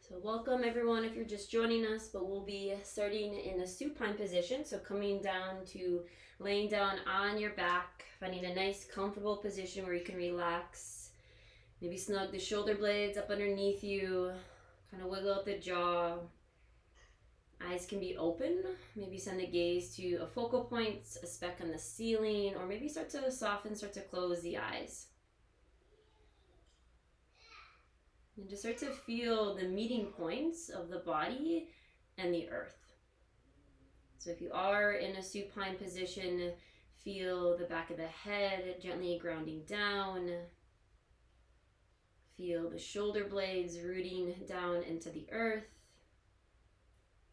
So welcome everyone if you're just joining us, but we'll be starting in a supine position. So coming down to laying down on your back, finding a nice comfortable position where you can relax. Maybe snug the shoulder blades up underneath you, kind of wiggle out the jaw. Eyes can be open. Maybe send the gaze to a focal point, a speck on the ceiling, or maybe start to soften, start to close the eyes. And just start to feel the meeting points of the body and the earth. So if you are in a supine position, feel the back of the head gently grounding down. Feel the shoulder blades rooting down into the earth.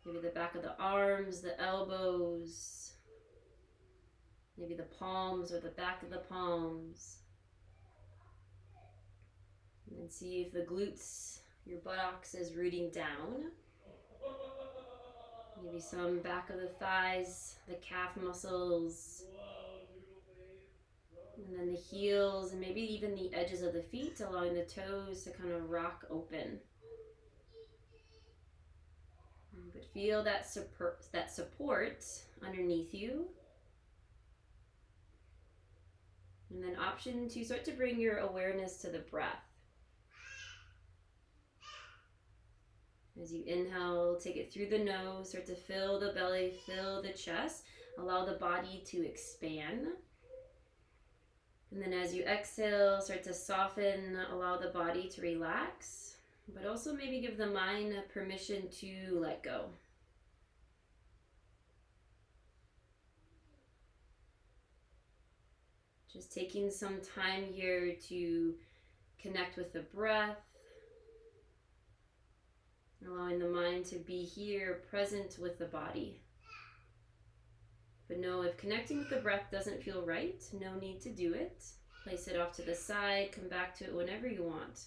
Maybe the back of the arms, the elbows, maybe the palms or the back of the palms. And then see if the glutes, your buttocks is rooting down. Maybe some back of the thighs, the calf muscles. And then the heels and maybe even the edges of the feet, allowing the toes to kind of rock open. But feel that support underneath you. And then option to start to bring your awareness to the breath. As you inhale, take it through the nose, start to fill the belly, fill the chest, allow the body to expand. And then as you exhale, start to soften, allow the body to relax, but also maybe give the mind permission to let go. Just taking some time here to connect with the breath, allowing the mind to be here, present with the body. But know if connecting with the breath doesn't feel right, no need to do it. Place it off to the side, come back to it whenever you want.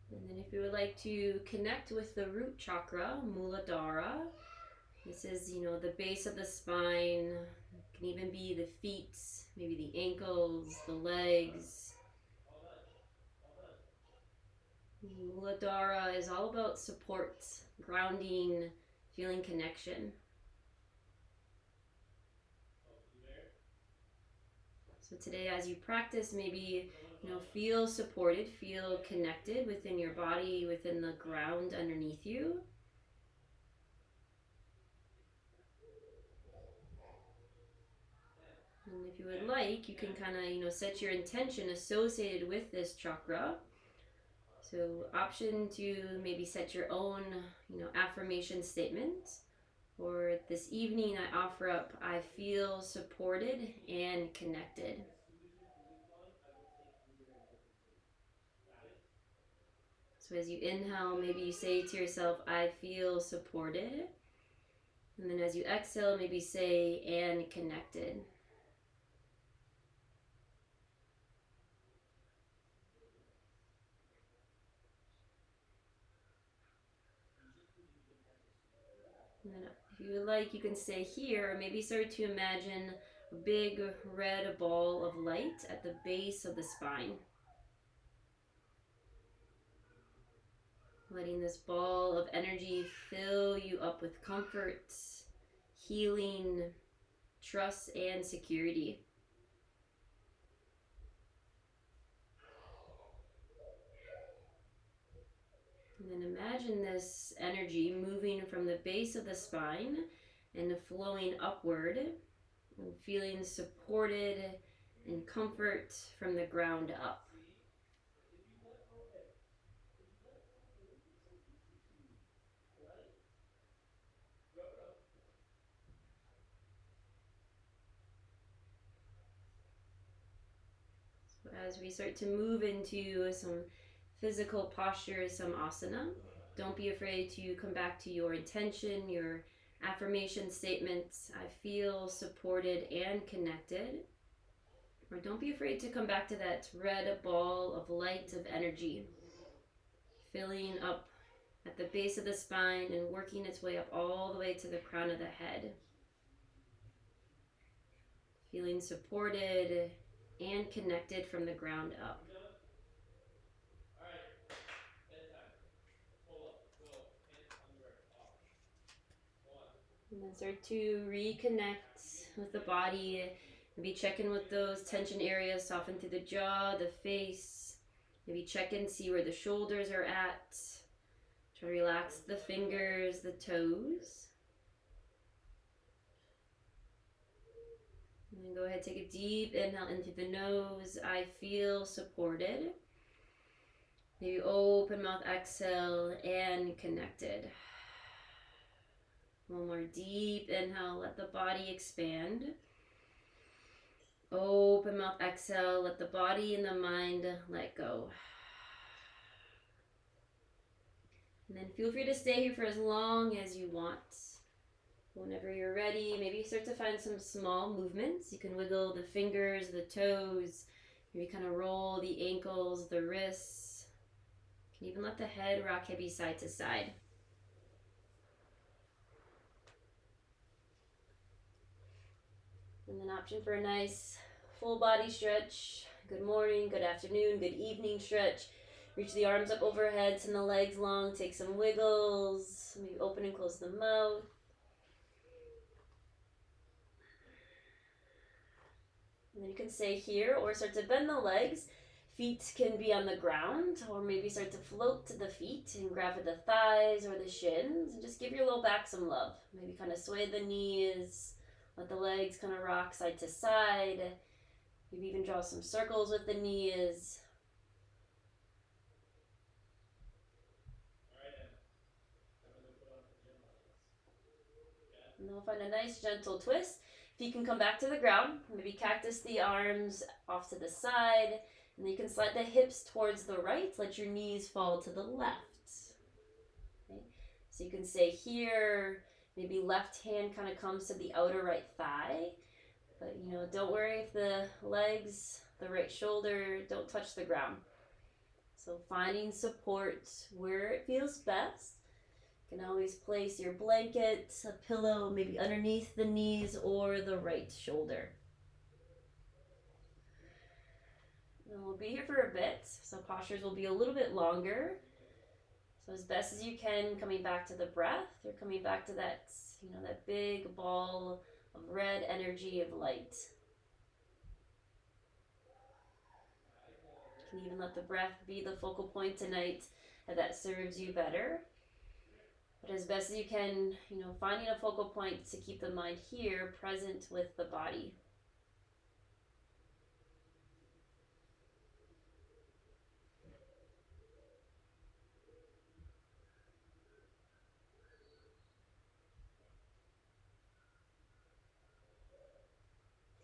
And then if you would like to connect with the root chakra, Muladhara, this is, the base of the spine. It can even be the feet, maybe the ankles, the legs. Muladhara is all about support, grounding, feeling connection. So today as you practice, maybe feel supported, feel connected within your body, within the ground underneath you. And if you would like, you can kind of, set your intention associated with this chakra. So option to maybe set your own, affirmation statement. Or this evening I offer up, I feel supported and connected. So as you inhale, maybe you say to yourself, I feel supported. And then as you exhale, maybe say, and connected. And then if you would like, you can stay here, or maybe start to imagine a big red ball of light at the base of the spine. Letting this ball of energy fill you up with comfort, healing, trust, and security. And then imagine this energy moving from the base of the spine and flowing upward and feeling supported and comfort from the ground up. So as we start to move into some physical postures, some asana, don't be afraid to come back to your intention, your affirmation statements. I feel supported and connected. Or don't be afraid to come back to that red ball of light, of energy, filling up at the base of the spine and working its way up all the way to the crown of the head. Feeling supported and connected from the ground up. And then start to reconnect with the body. Maybe check in with those tension areas, soften through the jaw, the face. Maybe check in, see where the shoulders are at. Try to relax the fingers, the toes. And then go ahead, take a deep inhale in through the nose. I feel supported. Maybe open mouth, exhale, and connected. One more deep inhale, let the body expand. Open mouth, exhale, let the body and the mind let go. And then feel free to stay here for as long as you want. Whenever you're ready, maybe start to find some small movements. You can wiggle the fingers, the toes, maybe kind of roll the ankles, the wrists. You can even let the head rock heavy side to side. And then option for a nice full body stretch. Good morning, good afternoon, good evening stretch. Reach the arms up overhead, send the legs long, take some wiggles. Maybe open and close the mouth. And then you can stay here or start to bend the legs. Feet can be on the ground, or maybe start to float to the feet and grab at the thighs or the shins. And just give your low back some love. Maybe kind of sway the knees. Let the legs kind of rock side to side. Maybe even draw some circles with the knees. And then we'll find a nice gentle twist. Feet can come back to the ground. Maybe cactus the arms off to the side. And then you can slide the hips towards the right. Let your knees fall to the left. Okay. So you can stay here. Maybe left hand kind of comes to the outer right thigh. But, don't worry if the legs, the right shoulder don't touch the ground. So finding support where it feels best. You can always place your blanket, a pillow, maybe underneath the knees or the right shoulder. And we'll be here for a bit, so postures will be a little bit longer. So as best as you can, coming back to the breath, you're coming back to that, that big ball of red energy of light. You can even let the breath be the focal point tonight if that serves you better. But as best as you can, finding a focal point to keep the mind here, present with the body.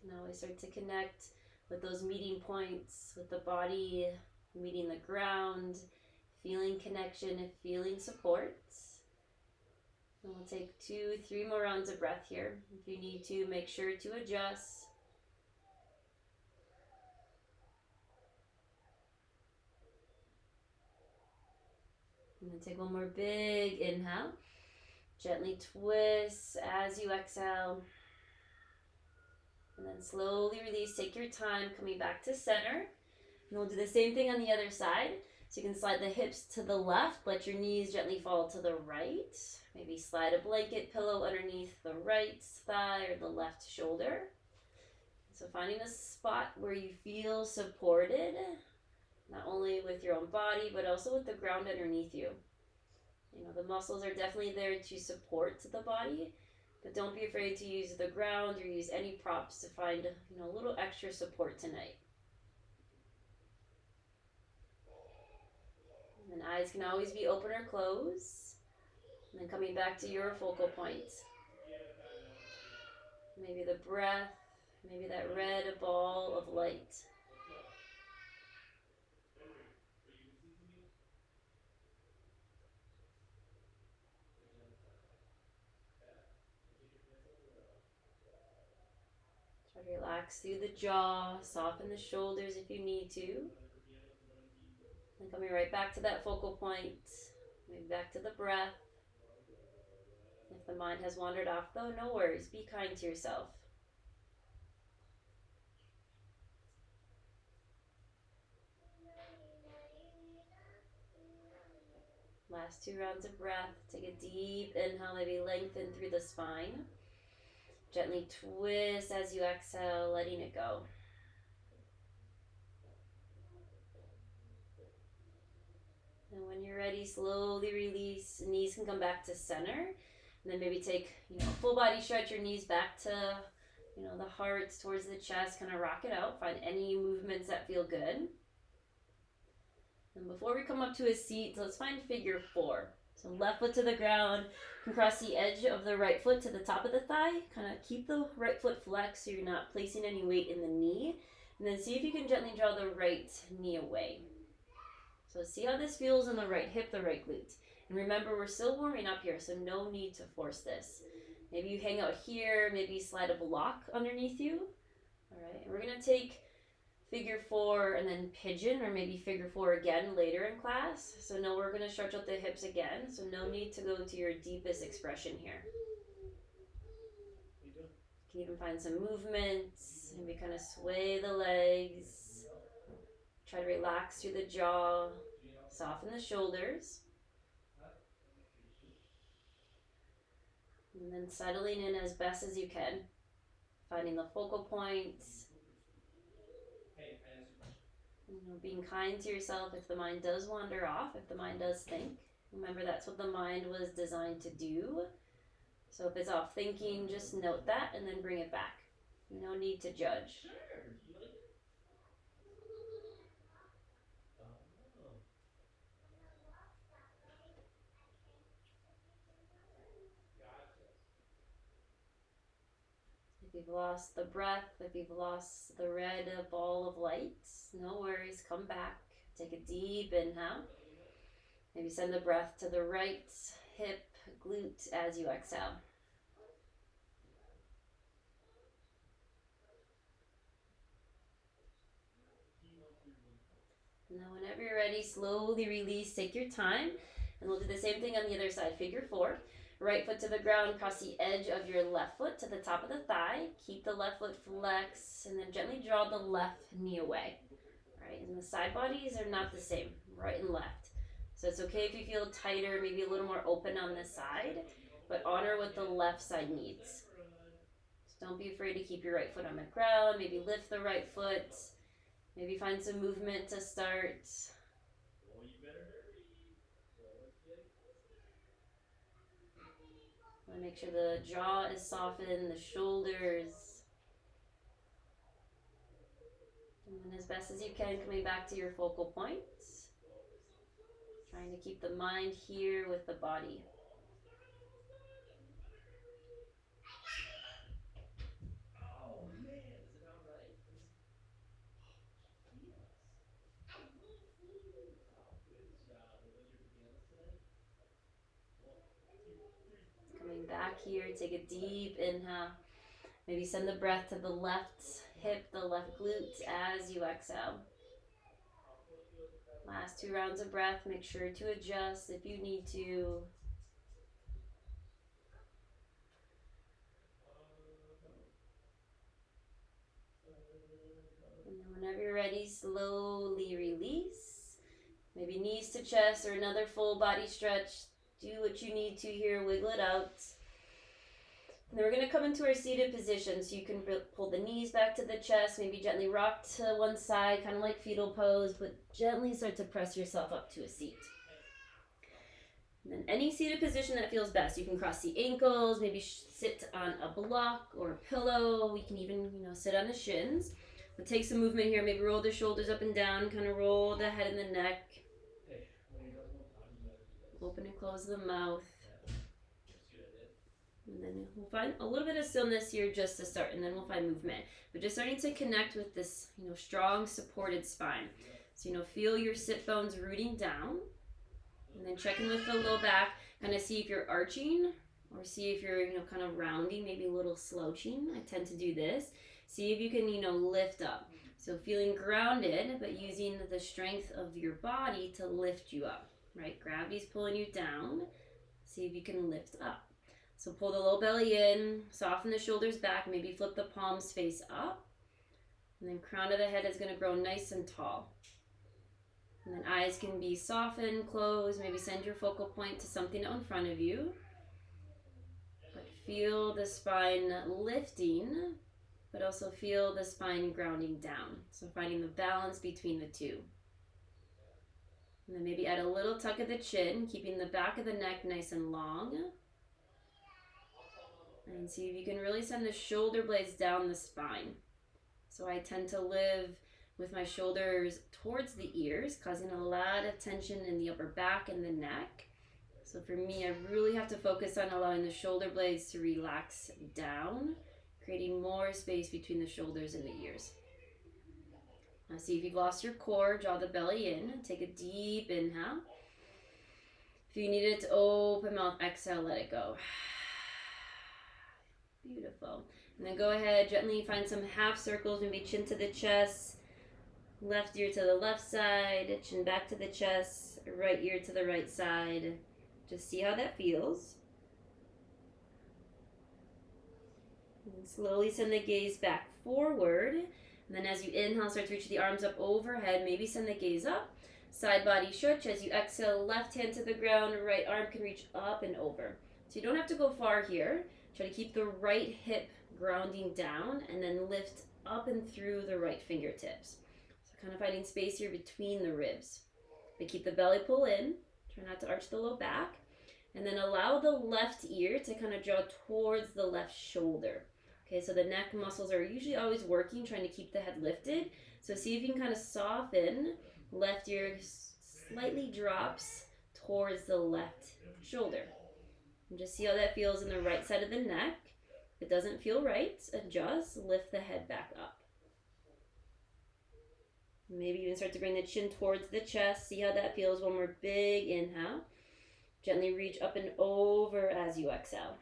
You can always start to connect with those meeting points, with the body meeting the ground, feeling connection and feeling support. And we'll take 2-3 more rounds of breath here. If you need to, make sure to adjust. And then take one more big inhale. Gently twist as you exhale. And then slowly release. Take your time coming back to center. And we'll do the same thing on the other side. So you can slide the hips to the left. Let your knees gently fall to the right. Maybe slide a blanket pillow underneath the right thigh or the left shoulder. So finding a spot where you feel supported, not only with your own body, but also with the ground underneath you. The muscles are definitely there to support the body, but don't be afraid to use the ground or use any props to find, a little extra support tonight. And eyes can always be open or closed. And then coming back to your focal point. Maybe the breath, maybe that red ball of light. Try to relax through the jaw, soften the shoulders if you need to. And coming right back to that focal point. Maybe back to the breath. If the mind has wandered off, though, no worries. Be kind to yourself. Last 2 rounds of breath. Take a deep inhale, maybe lengthen through the spine. Gently twist as you exhale, letting it go. And when you're ready, slowly release. Knees can come back to center. And then maybe take, a full body stretch, your knees back to, the heart towards the chest. Kind of rock it out. Find any movements that feel good. And before we come up to a seat, let's find figure 4. So left foot to the ground. You can cross the edge of the right foot to the top of the thigh. Kind of keep the right foot flexed so you're not placing any weight in the knee. And then see if you can gently draw the right knee away. So see how this feels in the right hip, the right glute. And remember, we're still warming up here, so no need to force this. Maybe you hang out here, maybe slide a block underneath you. All right, and we're gonna take figure 4 and then pigeon, or maybe figure 4 again later in class. So no, we're gonna stretch out the hips again, so no need to go to your deepest expression here. You can even find some movements, maybe kind of sway the legs. Try to relax through the jaw, soften the shoulders. And then settling in as best as you can, finding the focal points. Being kind to yourself if the mind does wander off, if the mind does think. Remember, that's what the mind was designed to do. So if it's off thinking, just note that and then bring it back. No need to judge. If you've lost the breath, if you've lost the red ball of light, no worries, come back. Take a deep inhale. Maybe send the breath to the right hip, glute as you exhale. And then whenever you're ready, slowly release, take your time. And we'll do the same thing on the other side, figure 4. Right foot to the ground, cross the edge of your left foot to the top of the thigh. Keep the left foot flexed, and then gently draw the left knee away. All right, and the side bodies are not the same, right and left. So it's okay if you feel tighter, maybe a little more open on this side, but honor what the left side needs. So don't be afraid to keep your right foot on the ground, maybe lift the right foot, maybe find some movement to start. Make sure the jaw is softened, the shoulders. And then as best as you can, coming back to your focal points. Trying to keep the mind here with the body. Oh man, is it all right? Oh, good job. Are those your pajamas today? 1, 2, 3. Coming back here, take a deep inhale. Maybe send the breath to the left hip, the left glute as you exhale. Last 2 rounds of breath. Make sure to adjust if you need to. And then whenever you're ready, slowly release. Maybe knees to chest or another full body stretch. Do what you need to here, wiggle it out. And then we're going to come into our seated position, so you can pull the knees back to the chest, maybe gently rock to one side, kind of like fetal pose, but gently start to press yourself up to a seat. And then any seated position that feels best. You can cross the ankles, maybe sit on a block or a pillow. We can even, sit on the shins. But take some movement here, maybe roll the shoulders up and down, kind of roll the head and the neck. Open and close the mouth. And then we'll find a little bit of stillness here just to start, and then we'll find movement. But just starting to connect with this, strong supported spine. So, feel your sit bones rooting down, and then check in with the low back, kind of see if you're arching, or see if you're, kind of rounding, maybe a little slouching. I tend to do this. See if you can, lift up. So feeling grounded, but using the strength of your body to lift you up. right? Gravity's pulling you down. See if you can lift up. So pull the low belly in, soften the shoulders back, maybe flip the palms face up. And then crown of the head is going to grow nice and tall. And then eyes can be softened, closed, maybe send your focal point to something out in front of you. But feel the spine lifting, but also feel the spine grounding down. So finding the balance between the two. And then maybe add a little tuck of the chin, keeping the back of the neck nice and long. And see if you can really send the shoulder blades down the spine. So I tend to live with my shoulders towards the ears, causing a lot of tension in the upper back and the neck. So for me, I really have to focus on allowing the shoulder blades to relax down, creating more space between the shoulders and the ears. Now see if you've lost your core, draw the belly in, take a deep inhale. If you need it to open mouth, exhale, let it go. Beautiful. And then go ahead, gently find some half circles, maybe chin to the chest, left ear to the left side, chin back to the chest, right ear to the right side. Just see how that feels. And slowly send the gaze back forward. And then as you inhale, start to reach the arms up overhead. Maybe send the gaze up. Side body stretch. As you exhale, left hand to the ground, right arm can reach up and over. So you don't have to go far here. Try to keep the right hip grounding down and then lift up and through the right fingertips. So kind of finding space here between the ribs. But keep the belly pull in. Try not to arch the low back. And then allow the left ear to kind of draw towards the left shoulder. Okay, so the neck muscles are usually always working, trying to keep the head lifted. So see if you can kind of soften. Left ear slightly drops towards the left shoulder. And just see how that feels in the right side of the neck. If it doesn't feel right, adjust, lift the head back up. Maybe even start to bring the chin towards the chest. See how that feels. One more big inhale. Gently reach up and over as you exhale.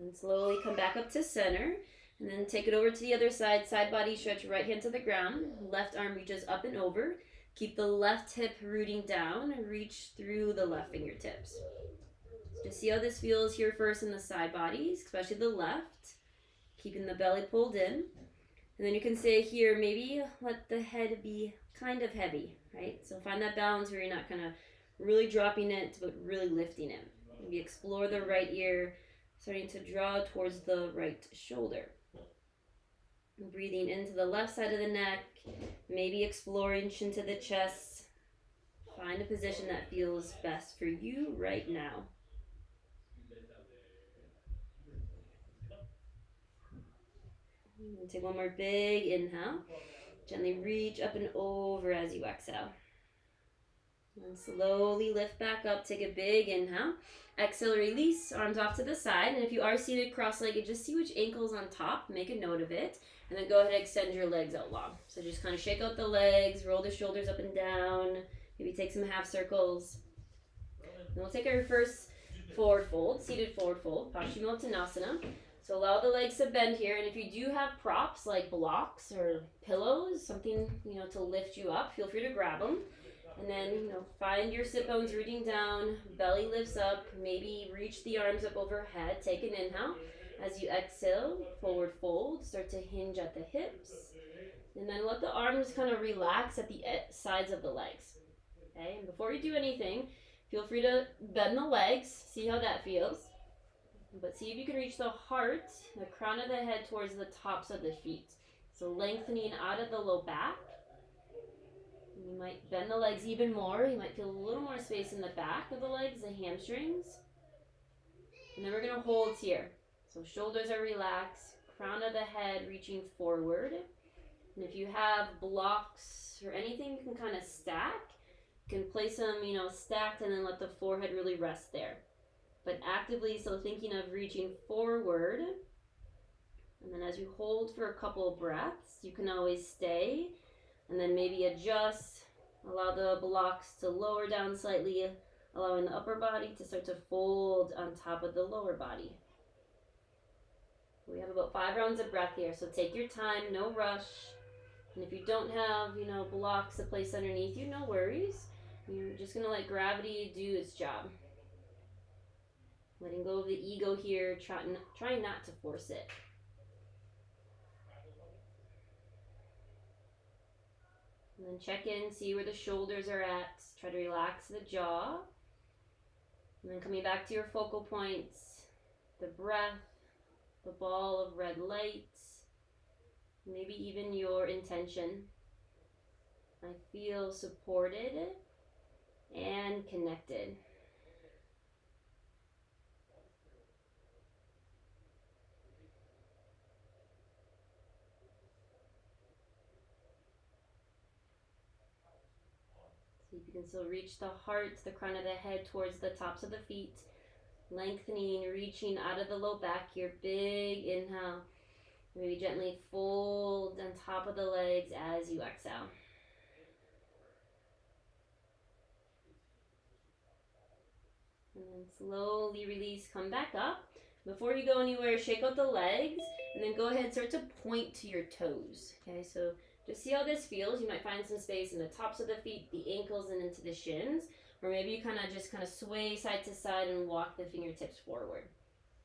And slowly come back up to center. And then take it over to the other side. Side body stretch, right hand to the ground. Left arm reaches up and over. Keep the left hip rooting down. Reach through the left fingertips. Just see how this feels here first in the side bodies, especially the left. Keeping the belly pulled in. And then you can say here, maybe let the head be kind of heavy, right? So find that balance where you're not kind of really dropping it, but really lifting it. Maybe explore the right ear, starting to draw towards the right shoulder. Breathing into the left side of the neck, maybe exploring chin to the chest. Find a position that feels best for you right now. And take one more big inhale. Gently reach up and over as you exhale. And slowly lift back up. Take a big inhale. Exhale, release. Arms off to the side. And if you are seated cross-legged, just see which ankle's on top. Make a note of it. And then go ahead and extend your legs out long. So just kind of shake out the legs. Roll the shoulders up and down. Maybe take some half circles. And we'll take our first forward fold. Seated forward fold. Paschimottanasana. So allow the legs to bend here, and if you do have props like blocks or pillows, something, to lift you up, feel free to grab them. And then, find your sit bones rooting down, belly lifts up, maybe reach the arms up overhead, take an inhale. As you exhale, forward fold, start to hinge at the hips. And then let the arms kind of relax at the sides of the legs. Okay, and before you do anything, feel free to bend the legs, see how that feels. But see if you can reach the heart, the crown of the head towards the tops of the feet. So lengthening out of the low back. You might bend the legs even more. You might feel a little more space in the back of the legs, the hamstrings. And then we're going to hold here. So shoulders are relaxed, crown of the head reaching forward. And if you have blocks or anything you can kind of stack, you can place them, stacked, and then let the forehead really rest there. But actively, so thinking of reaching forward. And then as you hold for a couple of breaths, you can always stay. And then maybe adjust. Allow the blocks to lower down slightly, allowing the upper body to start to fold on top of the lower body. We have about 5 rounds of breath here, so take your time, no rush. And if you don't have, blocks to place underneath you, no worries. You're just gonna let gravity do its job. Letting go of the ego here, trying not to force it. And then check in, see where the shoulders are at. Try to relax the jaw. And then coming back to your focal points, the breath, the ball of red light, maybe even your intention. I feel supported and connected. See if you can still reach the heart, the crown of the head towards the tops of the feet. Lengthening, reaching out of the low back here. Big inhale. Maybe gently fold on top of the legs as you exhale. And then slowly release, come back up. Before you go anywhere, shake out the legs, and then go ahead and start to point to your toes. Okay, so just see how this feels. You might find some space in the tops of the feet, the ankles, and into the shins. Or maybe you kind of sway side to side and walk the fingertips forward.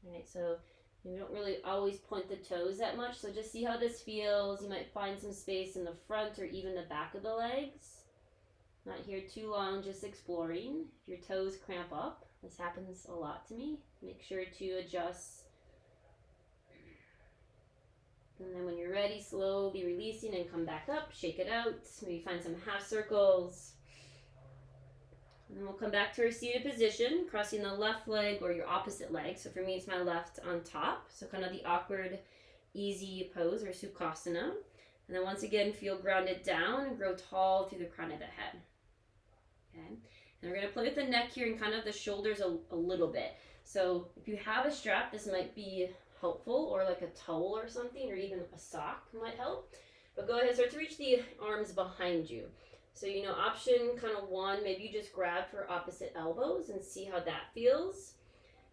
All right, so you don't really always point the toes that much, so just see how this feels. You might find some space in the front or even the back of the legs. Not here too long, just exploring. If your toes cramp up, this happens a lot to me, make sure to adjust. And then when you're ready, slowly releasing and come back up, shake it out. Maybe find some half circles. And then we'll come back to our seated position, crossing the left leg or your opposite leg. So for me, it's my left on top. So kind of the awkward, easy pose or Sukhasana. And then once again, feel grounded down and grow tall through the crown of the head. Okay. And we're going to play with the neck here and kind of the shoulders a little bit. So if you have a strap, this might be helpful, or like a towel or something, or even a sock might help. But go ahead and start to reach the arms behind you. So, option kind of one, maybe you just grab for opposite elbows and see how that feels.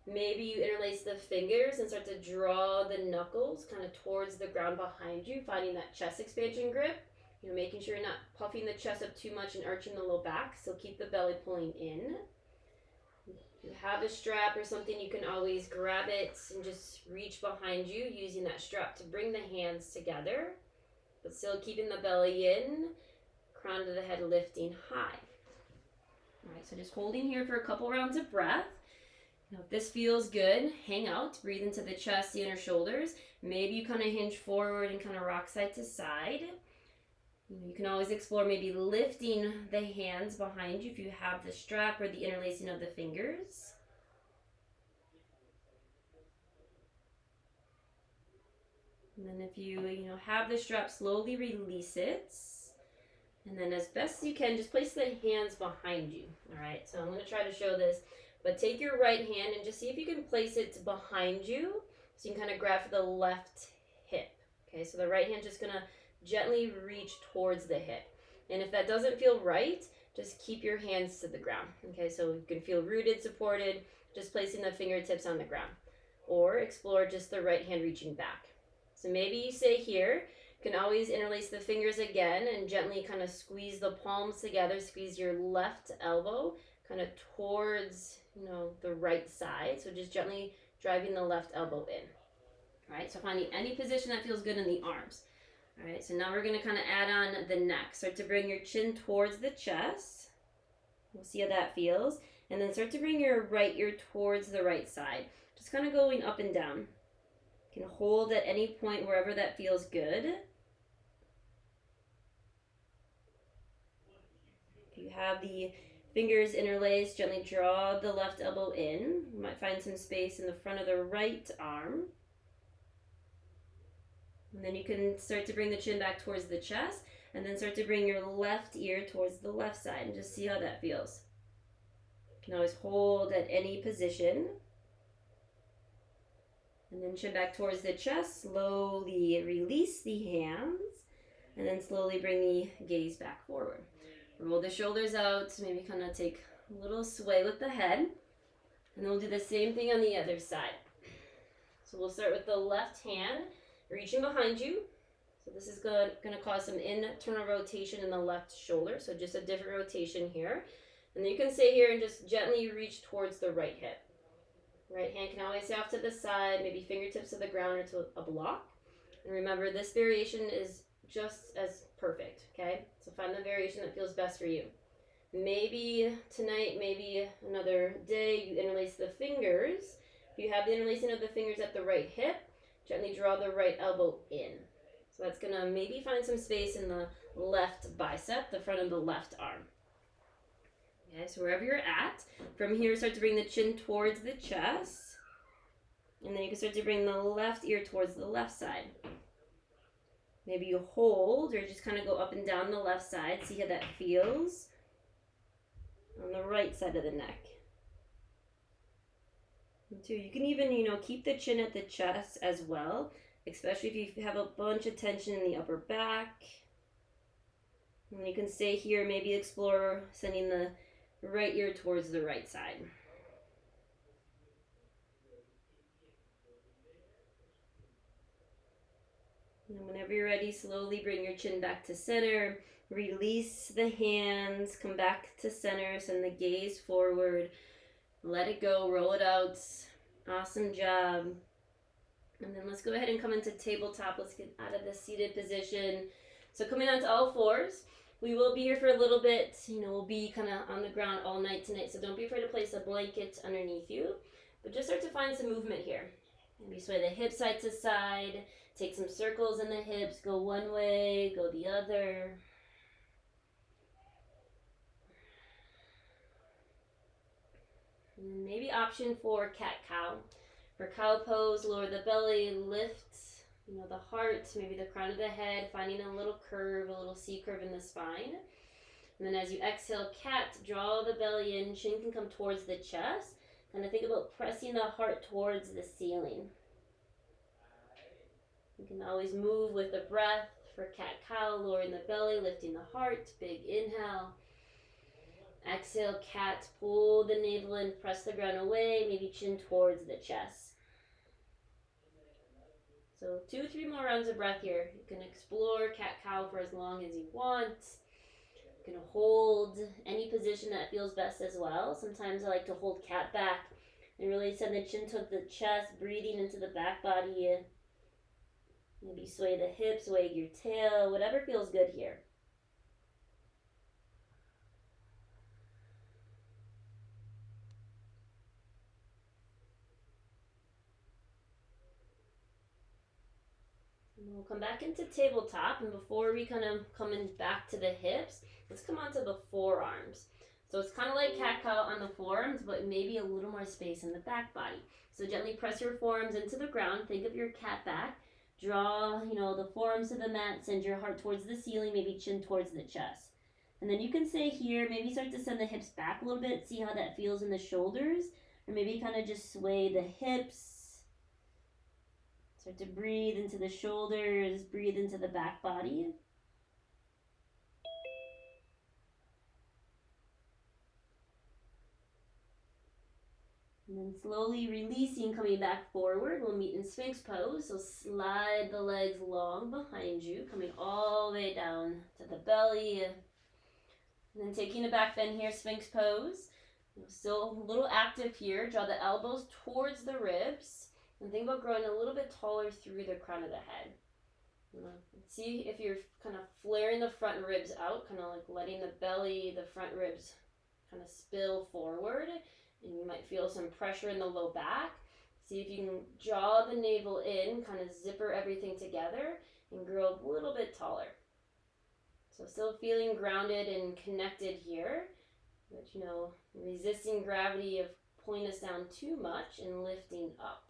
Maybe you interlace the fingers and start to draw the knuckles kind of towards the ground behind you, finding that chest expansion grip. Making sure you're not puffing the chest up too much and arching the low back, so keep the belly pulling in. If you have a strap or something, you can always grab it and just reach behind you using that strap to bring the hands together, but still keeping the belly in. Crown of the head lifting high. All right, so just holding here for a couple rounds of breath. If this feels good, hang out, breathe into the chest, the inner shoulders. Maybe you kind of hinge forward and kind of rock side to side. You can always explore maybe lifting the hands behind you if you have the strap or the interlacing of the fingers. And then if you have the strap, slowly release it. And then as best as you can, just place the hands behind you. All right, so I'm going to try to show this. But take your right hand and just see if you can place it behind you. So you can kind of grab for the left hip. Okay, so the right hand just going to gently reach towards the hip. And if that doesn't feel right, just keep your hands to the ground. Okay, so you can feel rooted, supported, just placing the fingertips on the ground. Or explore just the right hand reaching back. So maybe you stay here. You can always interlace the fingers again and gently kind of squeeze the palms together. Squeeze your left elbow kind of towards, the right side. So just gently driving the left elbow in. All right, so finding any position that feels good in the arms. All right, so now we're going to kind of add on the neck. Start to bring your chin towards the chest. We'll see how that feels. And then start to bring your right ear towards the right side. Just kind of going up and down. You can hold at any point wherever that feels good. If you have the fingers interlaced, gently draw the left elbow in. You might find some space in the front of the right arm. And then you can start to bring the chin back towards the chest, and then start to bring your left ear towards the left side, and just see how that feels. You can always hold at any position. And then chin back towards the chest, slowly release the hands, and then slowly bring the gaze back forward. Roll the shoulders out, maybe kind of take a little sway with the head, and then we'll do the same thing on the other side. So we'll start with the left hand reaching behind you. So this is going to cause some internal rotation in the left shoulder, so just a different rotation here. And then you can stay here and just gently reach towards the right hip. Right hand can always stay off to the side, maybe fingertips to the ground or to a block. And remember, this variation is just as perfect, okay? So find the variation that feels best for you. Maybe tonight, maybe another day, you interlace the fingers. If you have the interlacing of the fingers at the right hip, gently draw the right elbow in. So that's gonna maybe find some space in the left bicep, the front of the left arm. Okay, so wherever you're at, from here start to bring the chin towards the chest. And then you can start to bring the left ear towards the left side. Maybe you hold or just kind of go up and down the left side. See how that feels on the right side of the neck. And two, you can even, keep the chin at the chest as well, especially if you have a bunch of tension in the upper back. And you can stay here, maybe explore sending the right ear towards the right side. And whenever you're ready, slowly bring your chin back to center. Release the hands, come back to center, send the gaze forward. Let it go, roll it out. Awesome job. And then let's go ahead and come into tabletop. Let's get out of the seated position. So coming onto all fours. We will be here for a little bit. We'll be kind of on the ground all night tonight. So don't be afraid to place a blanket underneath you. But just start to find some movement here. Maybe sway the hips side to side. Take some circles in the hips. Go one way, go the other. And maybe option for cat-cow. For cow pose, lower the belly, lift the heart, maybe the crown of the head, finding a little curve, a little C curve in the spine. And then as you exhale, cat, draw the belly in, chin can come towards the chest. Kind of think about pressing the heart towards the ceiling. You can always move with the breath. For cat-cow, lowering the belly, lifting the heart, big inhale. Exhale, cat, pull the navel in, press the ground away, maybe chin towards the chest. So 2-3 more rounds of breath here. You can explore cat-cow for as long as you want. You can hold any position that feels best as well. Sometimes I like to hold cat back and really send the chin to the chest, breathing into the back body. Maybe sway the hips, wag your tail, whatever feels good here. And we'll come back into tabletop, and before we kind of come in back to the hips, let's come onto the forearms. So it's kind of like cat-cow on the forearms, but maybe a little more space in the back body. So gently press your forearms into the ground. Think of your cat back. Draw, the forearms to the mat. Send your heart towards the ceiling, maybe chin towards the chest. And then you can stay here. Maybe start to send the hips back a little bit. See how that feels in the shoulders. Or maybe kind of just sway the hips. Start to breathe into the shoulders. Breathe into the back body. And then slowly releasing, coming back forward. We'll meet in Sphinx pose. So slide the legs long behind you, coming all the way down to the belly. And then taking a back bend here, Sphinx pose. Still a little active here. Draw the elbows towards the ribs. And think about growing a little bit taller through the crown of the head. See if you're kind of flaring the front ribs out, kind of like letting the belly, the front ribs kind of spill forward. And you might feel some pressure in the low back. See if you can draw the navel in, kind of zipper everything together and grow a little bit taller. So still feeling grounded and connected here, but resisting gravity of pulling us down too much and lifting up.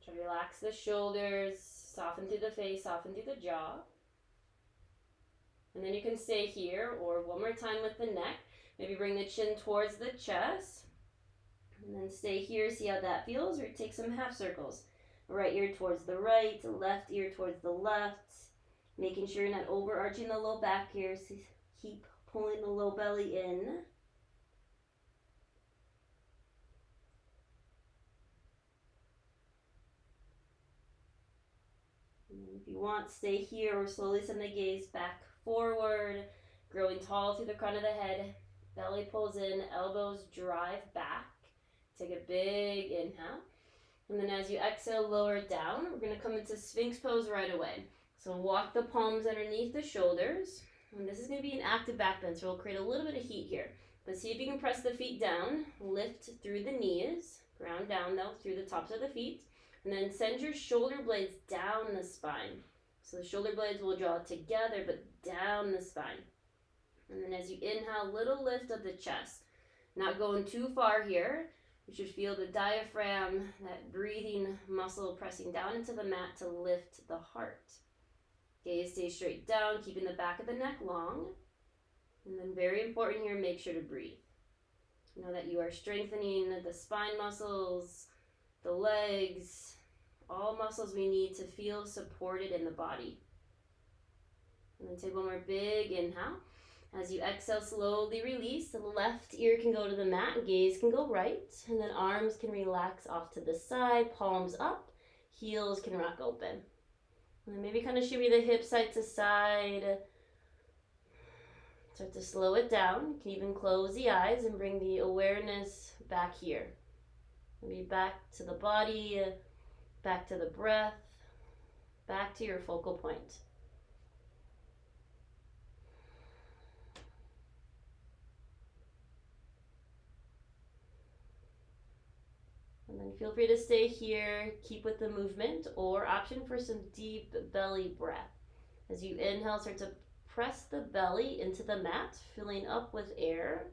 Try to relax the shoulders, soften through the face, soften through the jaw. And then you can stay here, or one more time with the neck. Maybe bring the chin towards the chest. And then stay here, see how that feels, or take some half circles. Right ear towards the right, left ear towards the left. Making sure you're not overarching the low back here. So keep pulling the low belly in. And if you want, stay here or slowly send the gaze back forward, growing tall through the crown of the head. Belly pulls in, elbows drive back. Take a big inhale. And then as you exhale, lower it down. We're gonna come into Sphinx pose right away. So walk the palms underneath the shoulders. And this is gonna be an active back bend, so we'll create a little bit of heat here. But see if you can press the feet down, lift through the knees, ground down though, through the tops of the feet. And then send your shoulder blades down the spine. So the shoulder blades will draw together, but down the spine. And then as you inhale, little lift of the chest. Not going too far here. You should feel the diaphragm, that breathing muscle pressing down into the mat to lift the heart. Gaze stays straight down, keeping the back of the neck long. And then very important here, make sure to breathe. Know that you are strengthening the spine muscles, the legs, all muscles we need to feel supported in the body. And then take one more big inhale. As you exhale, slowly release. The left ear can go to the mat, gaze can go right, and then arms can relax off to the side, palms up, heels can rock open. And then maybe kind of shimmy the hips side to side. Start to slow it down. You can even close the eyes and bring the awareness back here. Maybe back to the body, back to the breath, back to your focal point. And then feel free to stay here, keep with the movement, or option for some deep belly breath. As you inhale, start to press the belly into the mat, filling up with air,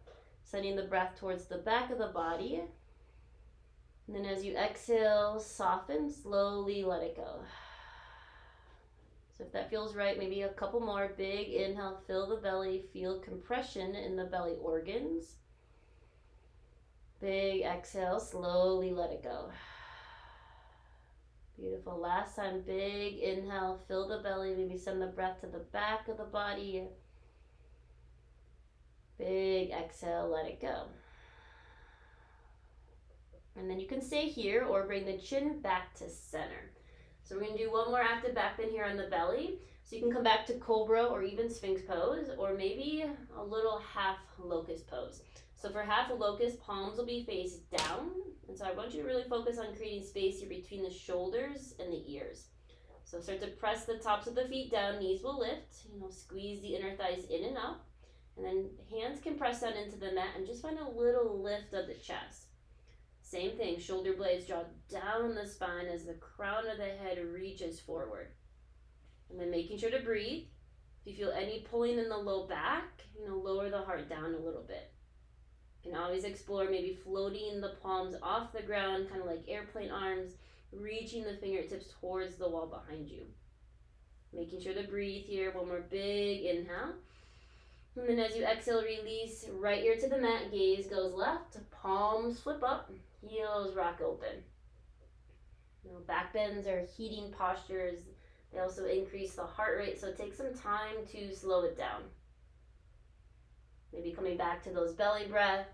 sending the breath towards the back of the body. And then as you exhale, soften, slowly let it go. So if that feels right, maybe a couple more. Big inhale, fill the belly, feel compression in the belly organs. Big exhale, slowly let it go. Beautiful. Last time, big inhale, fill the belly, maybe send the breath to the back of the body. Big exhale, let it go. And then you can stay here or bring the chin back to center. So we're going to do one more active back bend here on the belly. So you can come back to cobra or even sphinx pose, or maybe a little half locust pose. So for half a locust, palms will be face down. And so I want you to really focus on creating space here between the shoulders and the ears. So start to press the tops of the feet down, knees will lift, squeeze the inner thighs in and up. And then hands can press down into the mat and just find a little lift of the chest. Same thing, shoulder blades draw down the spine as the crown of the head reaches forward. And then making sure to breathe. If you feel any pulling in the low back, lower the heart down a little bit. You can always explore maybe floating the palms off the ground, kind of like airplane arms, reaching the fingertips towards the wall behind you. Making sure to breathe here. One more big inhale. And then as you exhale, release, right ear to the mat, gaze goes left, palms flip up, heels rock open. Back bends are heating postures. They also increase the heart rate, so take some time to slow it down. Maybe coming back to those belly breath,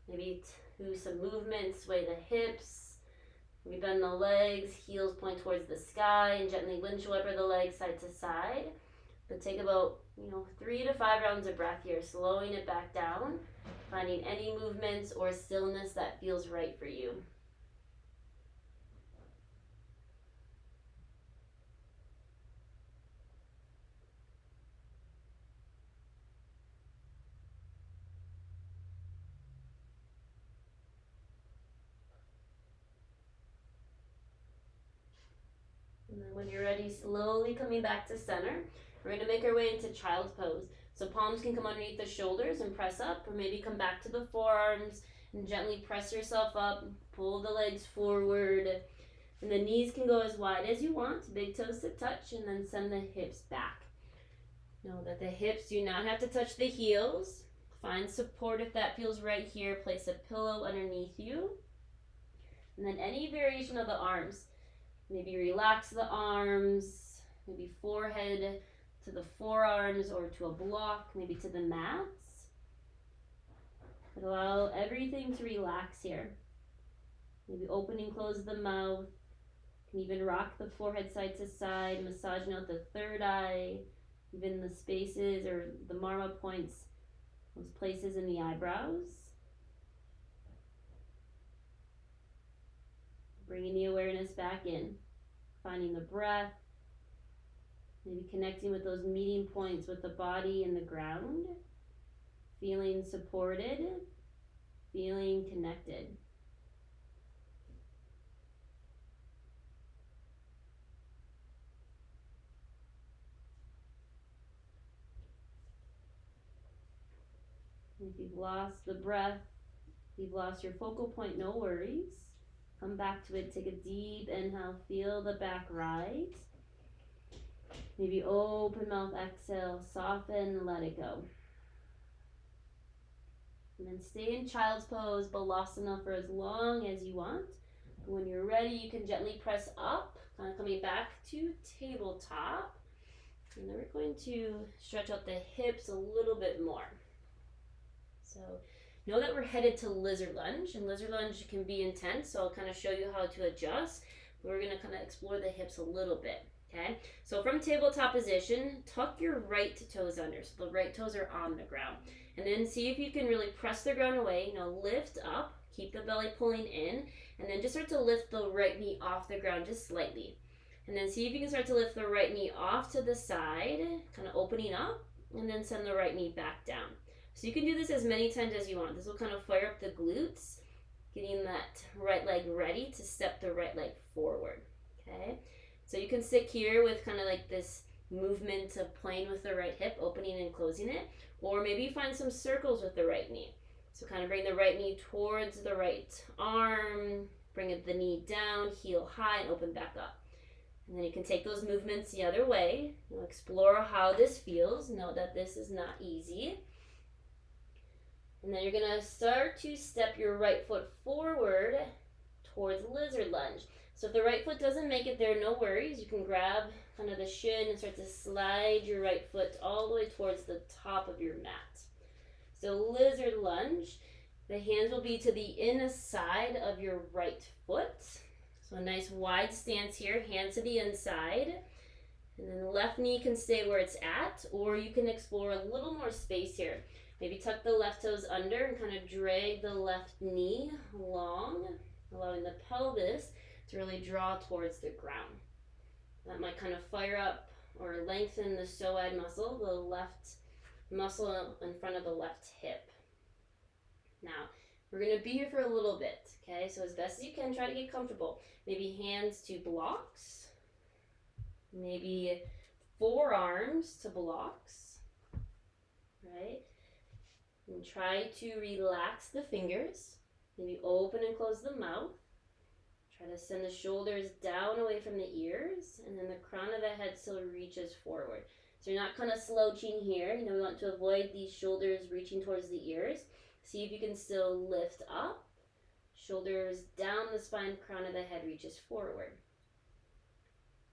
maybe do some movements, sway the hips, maybe bend the legs, heels point towards the sky, and gently windshield wiper the legs side to side. But take about 3 to 5 rounds of breath here, slowing it back down, finding any movements or stillness that feels right for you. And then when you're ready, slowly coming back to center, we're going to make our way into child's pose. So palms can come underneath the shoulders and press up, or maybe come back to the forearms and gently press yourself up, pull the legs forward, and the knees can go as wide as you want, big toes to touch, and then send the hips back. Know that the hips do not have to touch the heels. Find support if that feels right here. Place a pillow underneath you. And then any variation of the arms. Maybe relax the arms, maybe forehead to the forearms or to a block, maybe to the mats. But allow everything to relax here. Maybe open and close the mouth. You can even rock the forehead side to side, massaging out the third eye, even the spaces or the marma points those places in the eyebrows. Bringing the awareness back in, finding the breath, maybe connecting with those meeting points with the body and the ground, feeling supported, feeling connected. If you've lost the breath, if you've lost your focal point, no worries. Come back to it. Take a deep inhale. Feel the back rise. Maybe open mouth, exhale, soften, let it go. And then stay in child's pose, balasana, for as long as you want. When you're ready, you can gently press up, kind of coming back to tabletop. And then we're going to stretch out the hips a little bit more. So know that we're headed to lizard lunge, and lizard lunge can be intense, so I'll kind of show you how to adjust. We're going to kind of explore the hips a little bit, okay? So from tabletop position, tuck your right toes under, so the right toes are on the ground. And then see if you can really press the ground away, lift up, keep the belly pulling in, and then just start to lift the right knee off the ground just slightly. And then see if you can start to lift the right knee off to the side, kind of opening up, and then send the right knee back down. So you can do this as many times as you want. This will kind of fire up the glutes, getting that right leg ready to step the right leg forward, okay? So you can sit here with kind of like this movement of playing with the right hip, opening and closing it, or maybe you find some circles with the right knee. So kind of bring the right knee towards the right arm, bring the knee down, heel high, and open back up. And then you can take those movements the other way. Explore how this feels. Know that this is not easy. And then you're going to start to step your right foot forward towards lizard lunge. So if the right foot doesn't make it there, no worries. You can grab kind of the shin and start to slide your right foot all the way towards the top of your mat. So lizard lunge, the hands will be to the inside of your right foot. So a nice wide stance here, hands to the inside. And then the left knee can stay where it's at, or you can explore a little more space here. Maybe tuck the left toes under and kind of drag the left knee along, allowing the pelvis to really draw towards the ground. That might kind of fire up or lengthen the psoas muscle, the left muscle in front of the left hip. Now, we're going to be here for a little bit, okay? So as best as you can, try to get comfortable. Maybe hands to blocks. Maybe forearms to blocks, right? And try to relax the fingers. Maybe open and close the mouth. Try to send the shoulders down away from the ears, and then the crown of the head still reaches forward. So you're not kind of slouching here. We want to avoid these shoulders reaching towards the ears. See if you can still lift up. Shoulders down the spine, crown of the head reaches forward.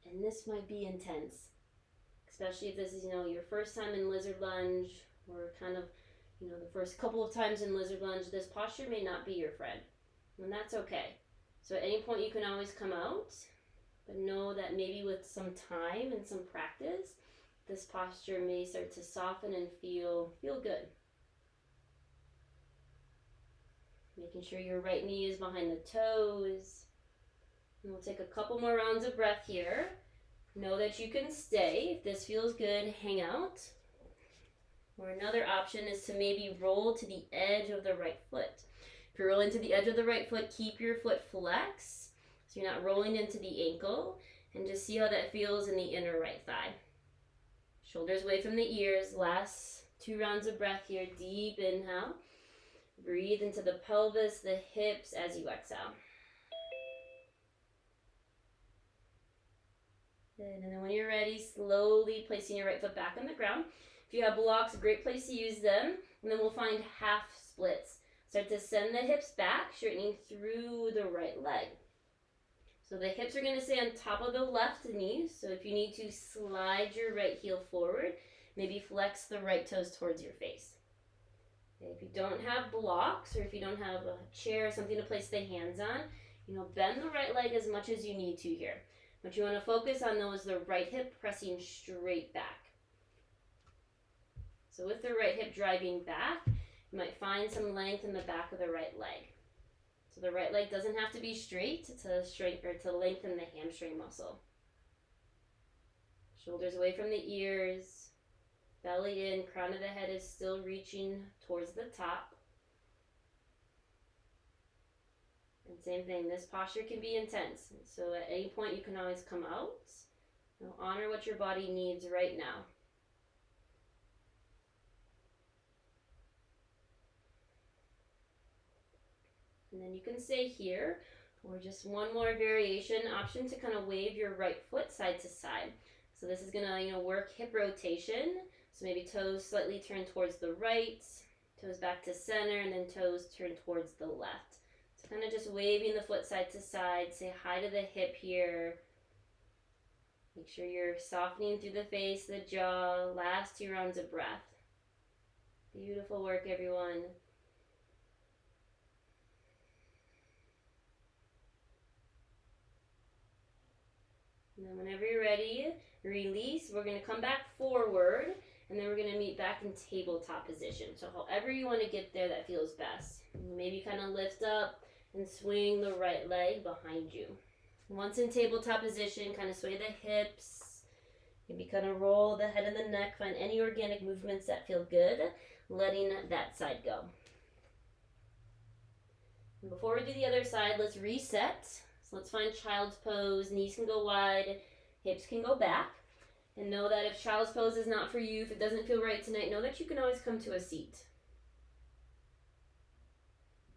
And this might be intense, especially if this is, your first time in lizard lunge, or kind of, the first couple of times in lizard lunge. This posture may not be your friend, and that's okay. So at any point you can always come out, but know that maybe with some time and some practice, this posture may start to soften and feel good. Making sure your right knee is behind the toes. And we'll take a couple more rounds of breath here. Know that you can stay. If this feels good, hang out. Or another option is to maybe roll to the edge of the right foot. If you're rolling to the edge of the right foot, keep your foot flexed, so you're not rolling into the ankle, and just see how that feels in the inner right thigh. Shoulders away from the ears. Last 2 rounds of breath here. Deep inhale. Breathe into the pelvis, the hips as you exhale. Good. And then when you're ready, slowly placing your right foot back on the ground. If you have blocks, a great place to use them. And then we'll find half splits. Start to send the hips back, straightening through the right leg. So the hips are going to stay on top of the left knee. So if you need to slide your right heel forward, maybe flex the right toes towards your face. Okay, if you don't have blocks, or if you don't have a chair or something to place the hands on, bend the right leg as much as you need to here. What you want to focus on, though, is the right hip pressing straight back. So with the right hip driving back, you might find some length in the back of the right leg. So the right leg doesn't have to be straight to lengthen the hamstring muscle. Shoulders away from the ears, belly in, crown of the head is still reaching towards the top. And same thing, this posture can be intense. So at any point you can always come out. Now honor what your body needs right now. And then you can stay here, or just one more variation option to kind of wave your right foot side to side. So this is gonna, work hip rotation. So maybe toes slightly turn towards the right, toes back to center, and then toes turn towards the left. So kind of just waving the foot side to side. Say hi to the hip here. Make sure you're softening through the face, the jaw. Last 2 rounds of breath. Beautiful work, everyone. And then whenever you're ready, release. We're going to come back forward, and then we're going to meet back in tabletop position. So however you want to get there, that feels best. Maybe kind of lift up and swing the right leg behind you. Once in tabletop position, kind of sway the hips. Maybe kind of roll the head and the neck. Find any organic movements that feel good, letting that side go. And before we do the other side, let's reset. So let's find child's pose. Knees can go wide, hips can go back. And know that if child's pose is not for you, if it doesn't feel right tonight, know that you can always come to a seat.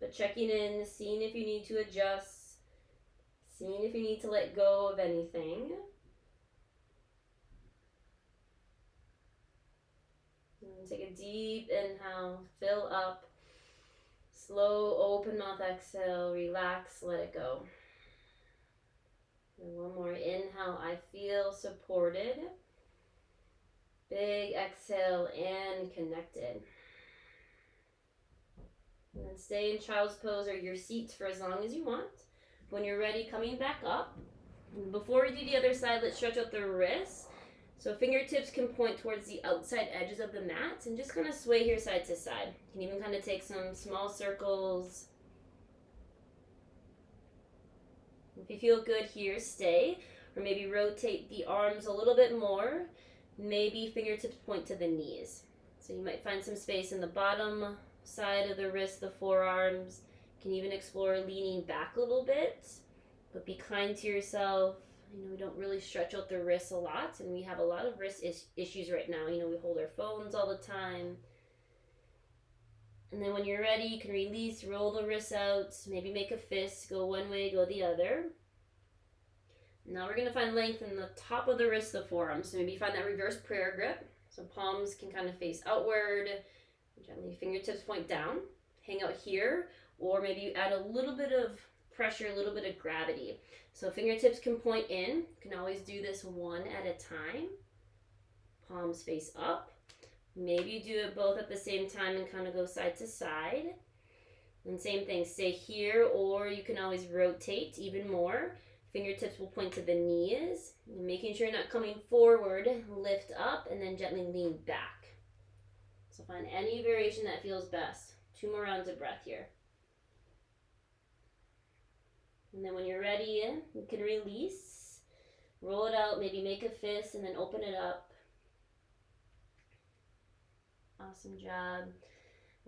But checking in, seeing if you need to adjust, seeing if you need to let go of anything. And take a deep inhale, fill up. Slow, open mouth exhale, relax, let it go. And one more inhale, I feel supported. Big exhale and connected. And then stay in child's pose or your seat for as long as you want. When you're ready, coming back up. And before we do the other side, let's stretch out the wrists. So fingertips can point towards the outside edges of the mat and just kind of sway here side to side. You can even kind of take some small circles. If you feel good here, stay. Or maybe rotate the arms a little bit more. Maybe fingertips point to the knees. So you might find some space in the bottom side of the wrist, the forearms. You can even explore leaning back a little bit. But be kind to yourself. We don't really stretch out the wrists a lot, and we have a lot of wrist issues right now. We hold our phones all the time. And then when you're ready, you can release, roll the wrists out, maybe make a fist, go one way, go the other. Now we're going to find length in the top of the wrist, the forearms. So maybe find that reverse prayer grip. So palms can kind of face outward, gently fingertips point down, hang out here, or maybe you add a little bit of pressure, a little bit of gravity. So fingertips can point in. You can always do this one at a time. Palms face up. Maybe you do it both at the same time and kind of go side to side. And same thing, stay here, or you can always rotate even more. Fingertips will point to the knees. Making sure you're not coming forward, lift up, and then gently lean back. So find any variation that feels best. 2 more rounds of breath here. And then when you're ready, you can release, roll it out, maybe make a fist, and then open it up. Awesome job.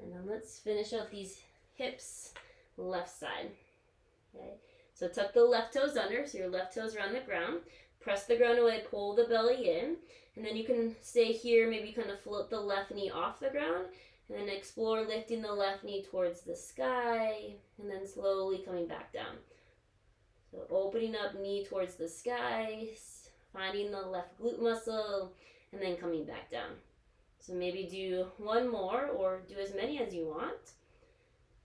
And then let's finish out these hips, left side. Okay, so tuck the left toes under, so your left toes are on the ground. Press the ground away, pull the belly in, and then you can stay here, maybe kind of float the left knee off the ground, and then explore lifting the left knee towards the sky, and then slowly coming back down. So opening up knee towards the sky, finding the left glute muscle, and then coming back down. So maybe do one more or do as many as you want.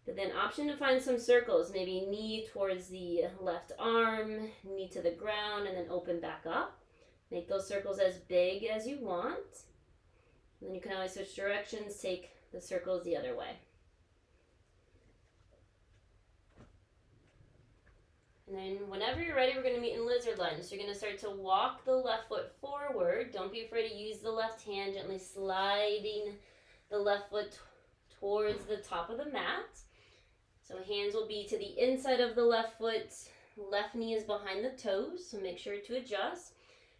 But then option to find some circles, maybe knee towards the left arm, knee to the ground, and then open back up. Make those circles as big as you want. And then you can always switch directions, take the circles the other way. And then whenever you're ready, we're going to meet in lizard lunge. So you're going to start to walk the left foot forward. Don't be afraid to use the left hand, gently sliding the left foot towards the top of the mat. So hands will be to the inside of the left foot. Left knee is behind the toes, so make sure to adjust.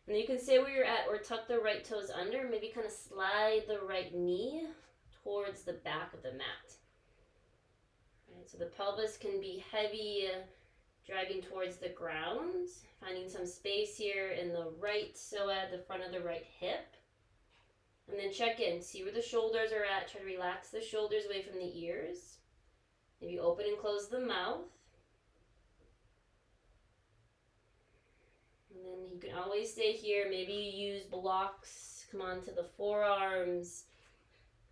And then you can stay where you're at or tuck the right toes under. Maybe kind of slide the right knee towards the back of the mat. All right, so the pelvis can be heavy, dragging towards the ground. Finding some space here in the right psoas, the front of the right hip. And then check in. See where the shoulders are at. Try to relax the shoulders away from the ears. Maybe open and close the mouth. And then you can always stay here. Maybe you use blocks. Come on to the forearms.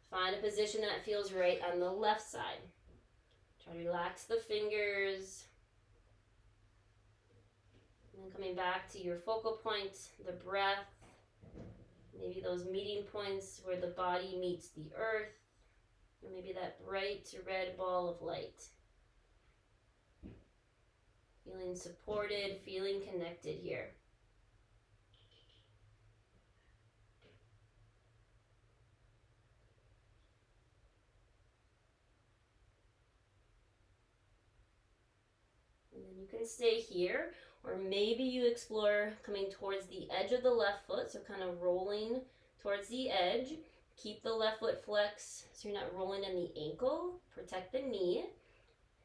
Find a position that feels right on the left side. Try to relax the fingers. And then coming back to your focal point, the breath. Maybe those meeting points where the body meets the earth. Or maybe that bright red ball of light. Feeling supported, feeling connected here. And then you can stay here, or maybe you explore coming towards the edge of the left foot, so kind of rolling towards the edge. Keep the left foot flexed so you're not rolling in the ankle. Protect the knee.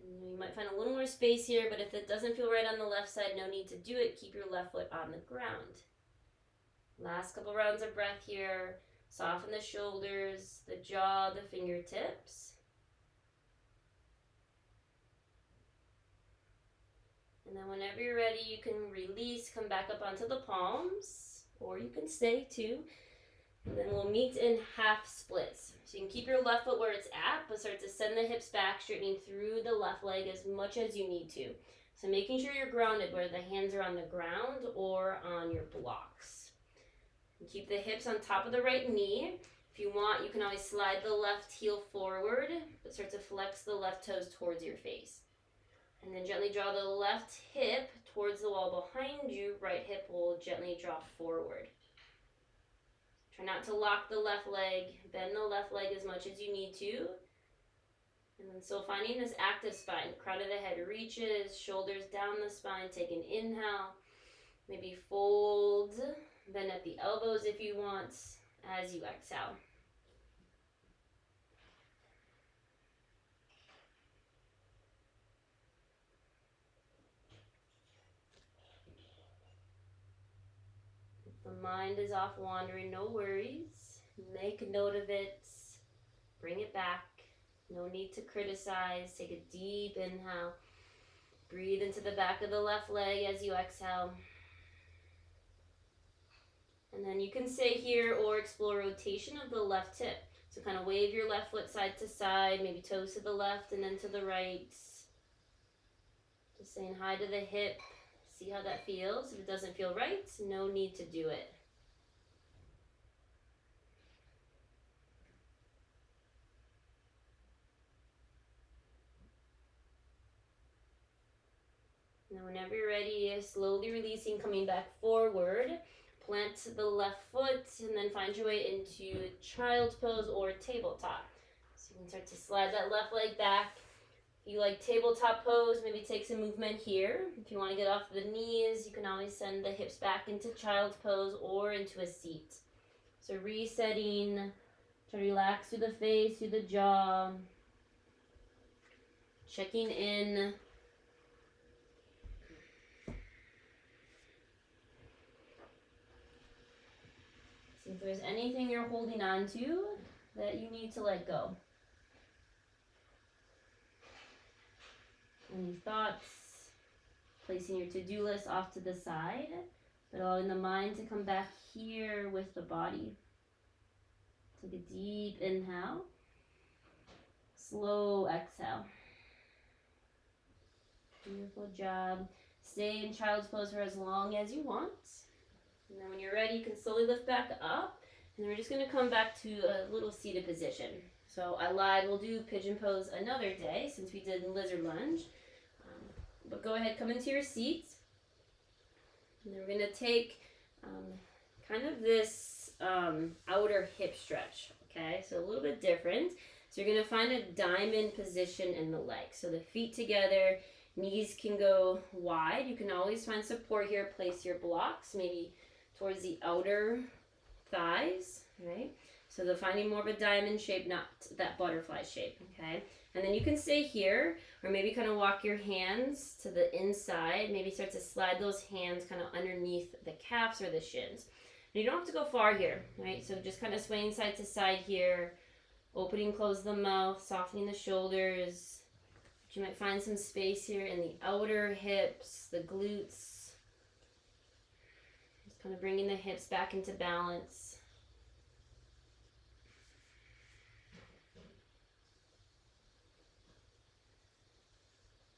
And you might find a little more space here, but if it doesn't feel right on the left side, no need to do it. Keep your left foot on the ground. Last couple rounds of breath here. Soften the shoulders, the jaw, the fingertips. And then whenever you're ready, you can release, come back up onto the palms, or you can stay too. And then we'll meet in half splits. So you can keep your left foot where it's at, but start to send the hips back, straightening through the left leg as much as you need to. So making sure you're grounded, whether the hands are on the ground or on your blocks. And keep the hips on top of the right knee. If you want, you can always slide the left heel forward, but start to flex the left toes towards your face. And then gently draw the left hip towards the wall behind you. Right hip will gently draw forward. Try not to lock the left leg. Bend the left leg as much as you need to. And then still finding this active spine. Crown of the head reaches, shoulders down the spine. Take an inhale. Maybe fold. Bend at the elbows if you want as you exhale. The mind is off wandering, no worries. Make note of it. Bring it back. No need to criticize. Take a deep inhale. Breathe into the back of the left leg as you exhale. And then you can stay here or explore rotation of the left hip. So kind of wave your left foot side to side, maybe toes to the left and then to the right. Just saying hi to the hip. See how that feels. If it doesn't feel right, no need to do it. Now whenever you're ready, slowly releasing, coming back forward. Plant the left foot and then find your way into child's pose or tabletop. So you can start to slide that left leg back. If you like tabletop pose, maybe take some movement here. If you want to get off the knees, you can always send the hips back into child's pose or into a seat. So resetting, try to relax through the face, through the jaw. Checking in. See if there's anything you're holding on to that you need to let go. Any thoughts? Placing your to-do list off to the side, but allowing the mind to come back here with the body. Take a deep inhale. Slow exhale. Beautiful job. Stay in child's pose for as long as you want. And then when you're ready, you can slowly lift back up. And we're just going to come back to a little seated position. So I lied, we'll do pigeon pose another day since we did lizard lunge. But go ahead, come into your seat. And then we're going to take kind of this outer hip stretch, okay? So a little bit different. So you're going to find a diamond position in the legs. So the feet together, knees can go wide. You can always find support here. Place your blocks maybe towards the outer thighs, right? So they're finding more of a diamond shape, not that butterfly shape, okay? And then you can stay here, or maybe kind of walk your hands to the inside. Maybe start to slide those hands kind of underneath the calves or the shins. And you don't have to go far here, right? So just kind of swaying side to side here, opening, close the mouth, softening the shoulders. You might find some space here in the outer hips, the glutes. Just kind of bringing the hips back into balance.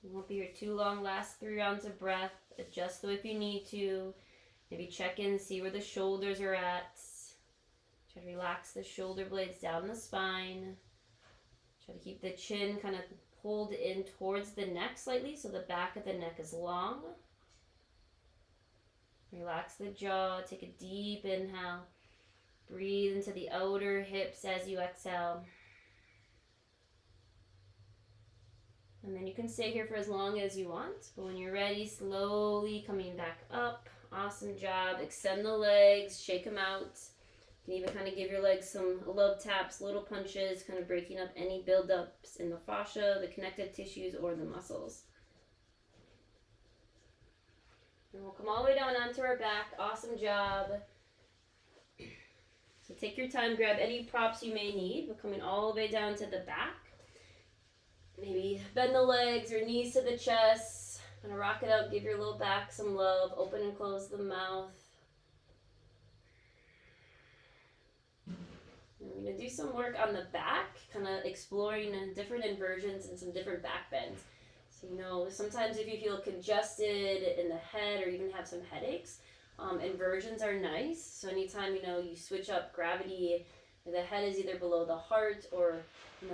You won't be here too long. Last 3 rounds of breath. Adjust though if you need to. Maybe check in, see where the shoulders are at. Try to relax the shoulder blades down the spine. Try to keep the chin kind of pulled in towards the neck slightly so the back of the neck is long. Relax the jaw. Take a deep inhale. Breathe into the outer hips as you exhale. And then you can stay here for as long as you want. But when you're ready, slowly coming back up. Awesome job. Extend the legs, shake them out. You can even kind of give your legs some love taps, little punches, kind of breaking up any buildups in the fascia, the connective tissues, or the muscles. And we'll come all the way down onto our back. Awesome job. So take your time, grab any props you may need. We're coming all the way down to the back. Maybe bend the legs or knees to the chest. Kind of rock it out, give your low back some love. Open and close the mouth. And we're going to do some work on the back, kind of exploring different inversions and some different back bends. So, sometimes if you feel congested in the head or even have some headaches, inversions are nice. So anytime, you switch up gravity, the head is either below the heart or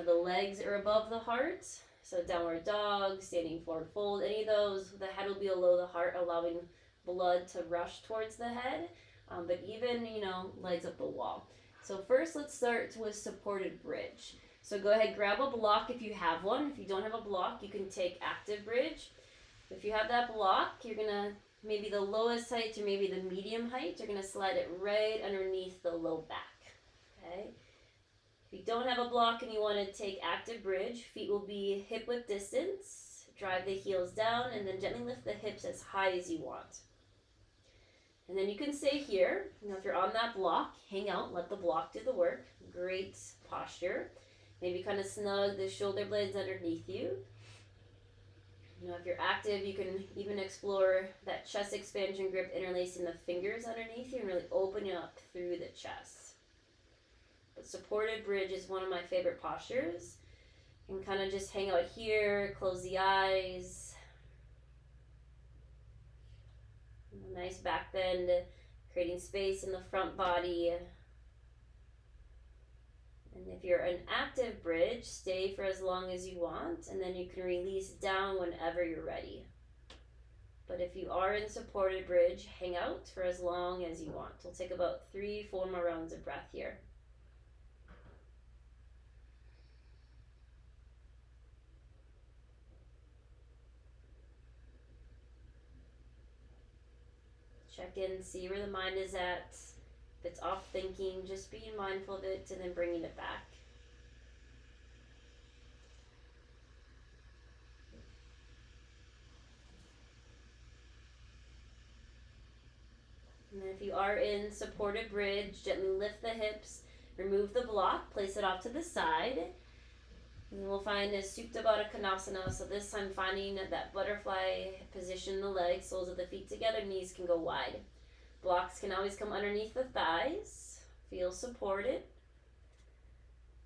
the legs are above the heart. So downward dog, standing forward fold, any of those, the head will be below the heart, allowing blood to rush towards the head. But even, legs up the wall. So first, let's start with supported bridge. So go ahead, grab a block if you have one. If you don't have a block, you can take active bridge. If you have that block, you're going to, maybe the lowest height or maybe the medium height, you're going to slide it right underneath the low back. Okay. If you don't have a block and you want to take active bridge, feet will be hip width distance. Drive the heels down and then gently lift the hips as high as you want. And then you can stay here. If you're on that block, hang out, let the block do the work. Great posture. Maybe kind of snug the shoulder blades underneath you. If you're active, you can even explore that chest expansion grip, interlacing the fingers underneath you and really open it up through the chest. But supported bridge is one of my favorite postures. And kind of just hang out here, close the eyes. Nice back bend, creating space in the front body. And if you're an active bridge, stay for as long as you want, and then you can release down whenever you're ready. But if you are in supported bridge, hang out for as long as you want. We'll take about 3-4 more rounds of breath here. Check in, see where the mind is at. If it's off thinking, just being mindful of it and then bringing it back. And then if you are in supported bridge, gently lift the hips, remove the block, place it off to the side. And then we'll find a Supta Baddha Konasana. So this time finding that butterfly position, the legs, soles of the feet together, knees can go wide. Blocks can always come underneath the thighs. Feel supported.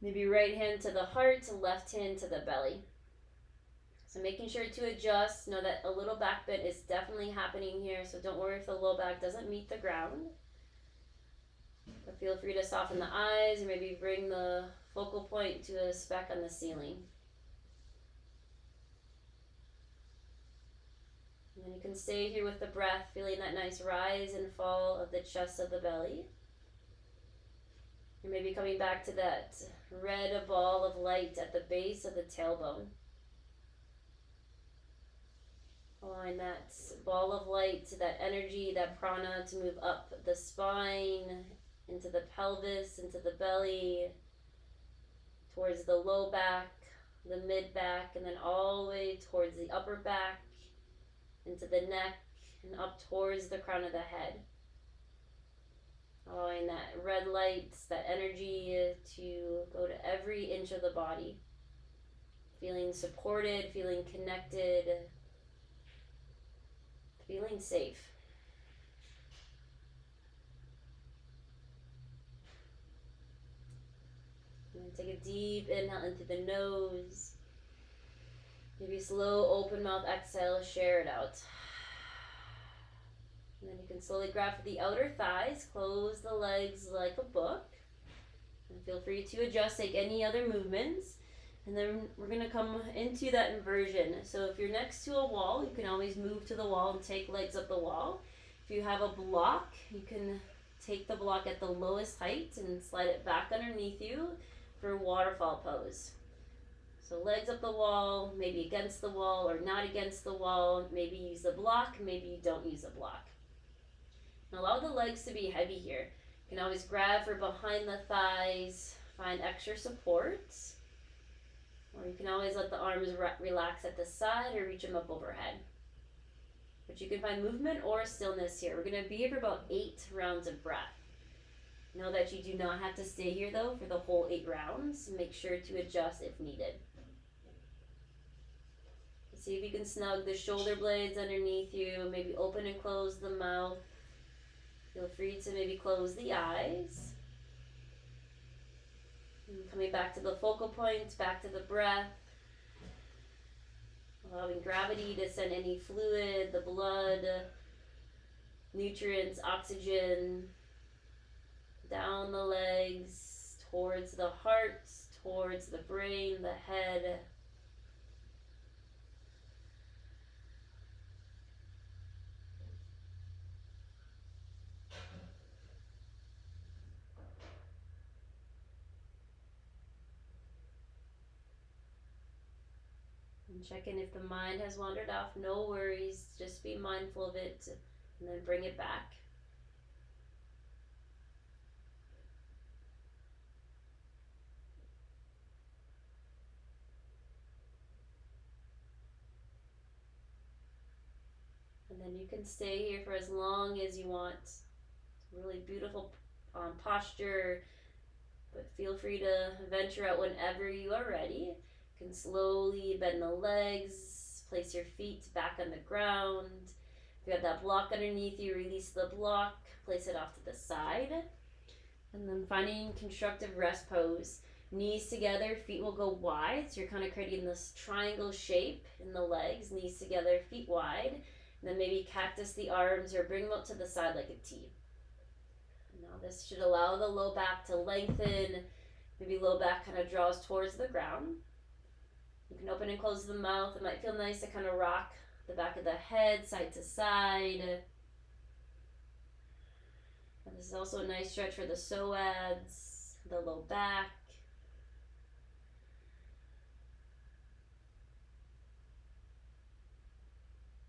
Maybe right hand to the heart, left hand to the belly. So making sure to adjust. Know that a little back bend is definitely happening here. So don't worry if the low back doesn't meet the ground. But feel free to soften the eyes or maybe bring the focal point to a speck on the ceiling. And you can stay here with the breath, feeling that nice rise and fall of the chest of the belly. Or maybe coming back to that red ball of light at the base of the tailbone. Allowing that ball of light, that energy, that prana to move up the spine, into the pelvis, into the belly, towards the low back, the mid back, and then all the way towards the upper back, into the neck, and up towards the crown of the head. Allowing that red light, that energy to go to every inch of the body. Feeling supported, feeling connected, feeling safe. And then take a deep inhale into the nose. Maybe slow open mouth exhale, share it out. And then you can slowly grab the outer thighs, close the legs like a book. And feel free to adjust, take any other movements. And then we're going to come into that inversion. So if you're next to a wall, you can always move to the wall and take legs up the wall. If you have a block, you can take the block at the lowest height and slide it back underneath you for waterfall pose. So legs up the wall, maybe against the wall or not against the wall. Maybe use the block, maybe you don't use the block. And allow the legs to be heavy here. You can always grab for behind the thighs, find extra support. Or you can always let the arms relax at the side or reach them up overhead. But you can find movement or stillness here. We're going to be here for about 8 rounds of breath. Know that you do not have to stay here though for the whole 8 rounds. Make sure to adjust if needed. See if you can snug the shoulder blades underneath you. Maybe open and close the mouth. Feel free to maybe close the eyes. And coming back to the focal point, back to the breath. Allowing gravity to send any fluid, the blood, nutrients, oxygen, down the legs, towards the heart, towards the brain, the head. And check in if the mind has wandered off. No worries. Just be mindful of it and then bring it back. And then you can stay here for as long as you want. It's a really beautiful posture, but feel free to venture out whenever you are ready. You can slowly bend the legs, place your feet back on the ground. If you have that block underneath you, release the block, place it off to the side. And then finding constructive rest pose. Knees together, feet will go wide. So you're kind of creating this triangle shape in the legs. Knees together, feet wide. And then maybe cactus the arms or bring them up to the side like a T. Now this should allow the low back to lengthen. Maybe low back kind of draws towards the ground. You can open and close the mouth. It might feel nice to kind of rock the back of the head side to side. And this is also a nice stretch for the psoas, the low back.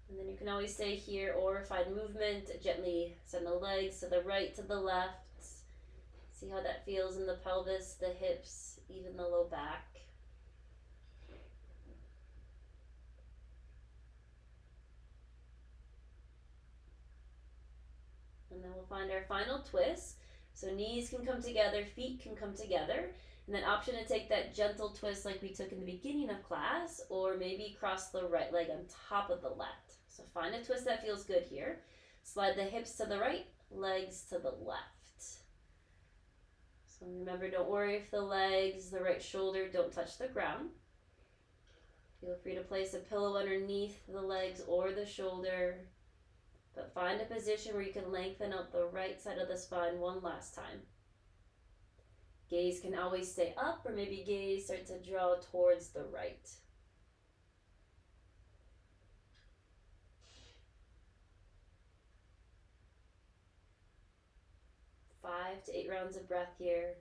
And then you can always stay here or find movement. Gently send the legs to the right, to the left. See how that feels in the pelvis, the hips, even the low back. And then we'll find our final twist. So knees can come together, feet can come together. And then option to take that gentle twist like we took in the beginning of class, or maybe cross the right leg on top of the left. So find a twist that feels good here. Slide the hips to the right, legs to the left. So remember, don't worry if the legs, the right shoulder don't touch the ground. Feel free to place a pillow underneath the legs or the shoulder. But find a position where you can lengthen out the right side of the spine one last time. Gaze can always stay up, or maybe gaze start to draw towards the right. 5 to 8 rounds of breath here.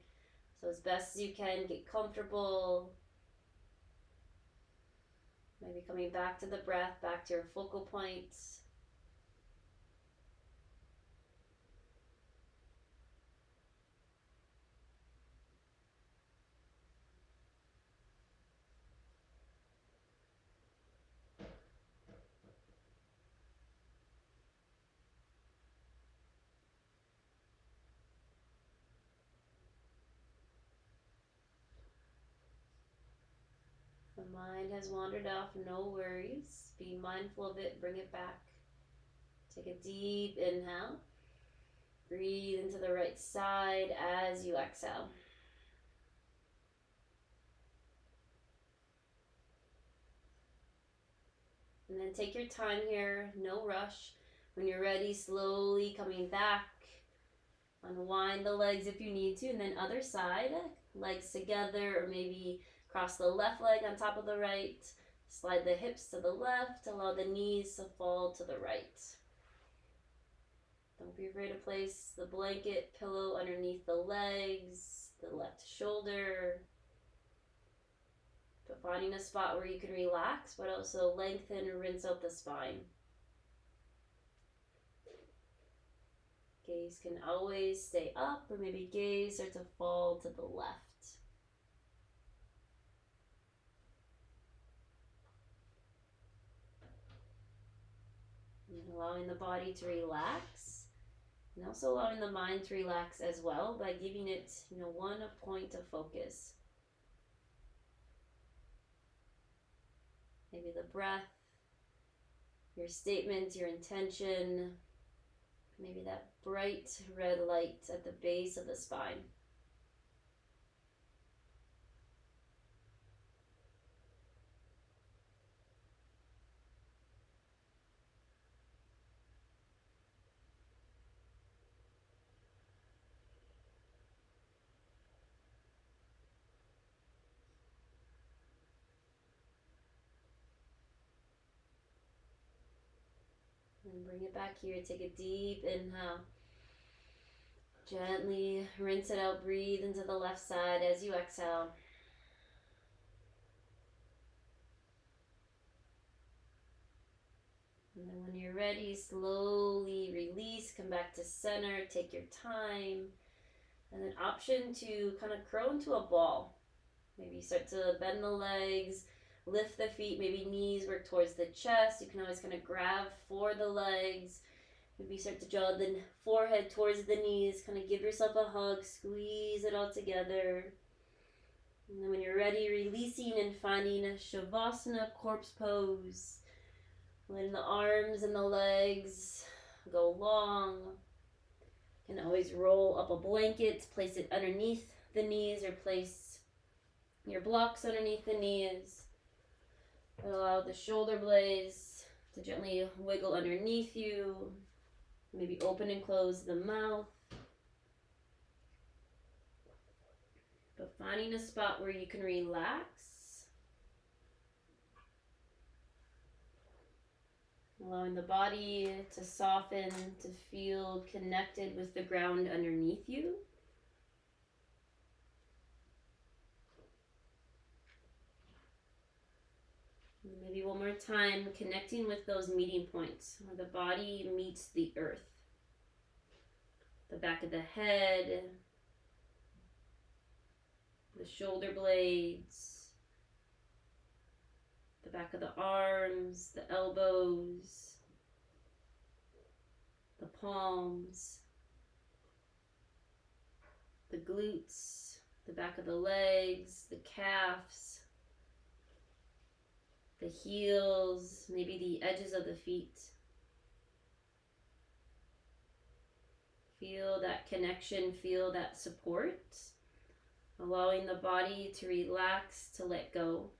So as best as you can, get comfortable. Maybe coming back to the breath, back to your focal points. The mind has wandered off, no worries. Be mindful of it, bring it back. Take a deep inhale. Breathe into the right side as you exhale. And then take your time here, no rush. When you're ready, slowly coming back. Unwind the legs if you need to, and then other side, legs together, or maybe cross the left leg on top of the right. Slide the hips to the left, allow the knees to fall to the right. Don't be afraid to place the blanket, pillow underneath the legs, the left shoulder. But finding a spot where you can relax, but also lengthen and rinse out the spine. Gaze can always stay up, or maybe gaze start to fall to the left. And allowing the body to relax, and also allowing the mind to relax as well by giving it, one point of focus. Maybe the breath, your statement, your intention, maybe that bright red light at the base of the spine. And bring it back here. Take a deep inhale. Gently rinse it out. Breathe into the left side as you exhale. And then when you're ready, slowly release. Come back to center. Take your time. And then option to kind of curl into a ball. Maybe start to bend the legs. Lift the feet, maybe knees work towards the chest. You can always kind of grab for the legs. Maybe start to draw the forehead towards the knees. Kind of give yourself a hug. Squeeze it all together. And then when you're ready, releasing and finding a Shavasana, corpse pose. Letting the arms and the legs go long. You can always roll up a blanket. Place it underneath the knees, or place your blocks underneath the knees. Allow the shoulder blades to gently wiggle underneath you. Maybe open and close the mouth. But finding a spot where you can relax. Allowing the body to soften, to feel connected with the ground underneath you. Maybe one more time, connecting with those meeting points where the body meets the earth. The back of the head, the shoulder blades, the back of the arms, the elbows, the palms, the glutes, the back of the legs, the calves, the heels, maybe the edges of the feet. Feel that connection, feel that support, allowing the body to relax, to let go.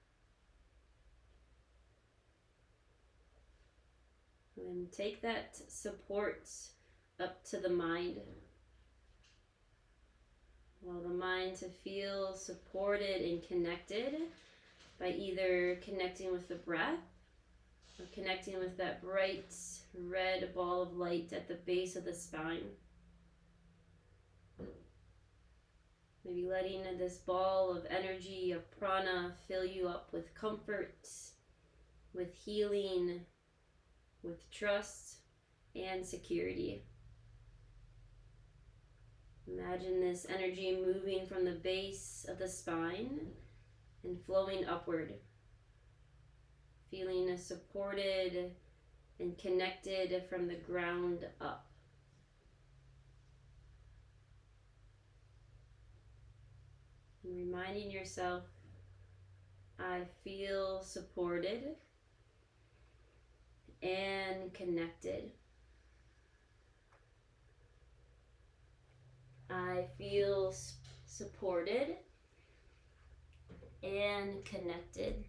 And take that support up to the mind. Allow the mind to feel supported and connected by either connecting with the breath or connecting with that bright red ball of light at the base of the spine. Maybe letting this ball of energy, of prana, fill you up with comfort, with healing, with trust and security. Imagine this energy moving from the base of the spine and flowing upward, feeling supported and connected from the ground up. And reminding yourself, I feel supported and connected. I feel supported and connected.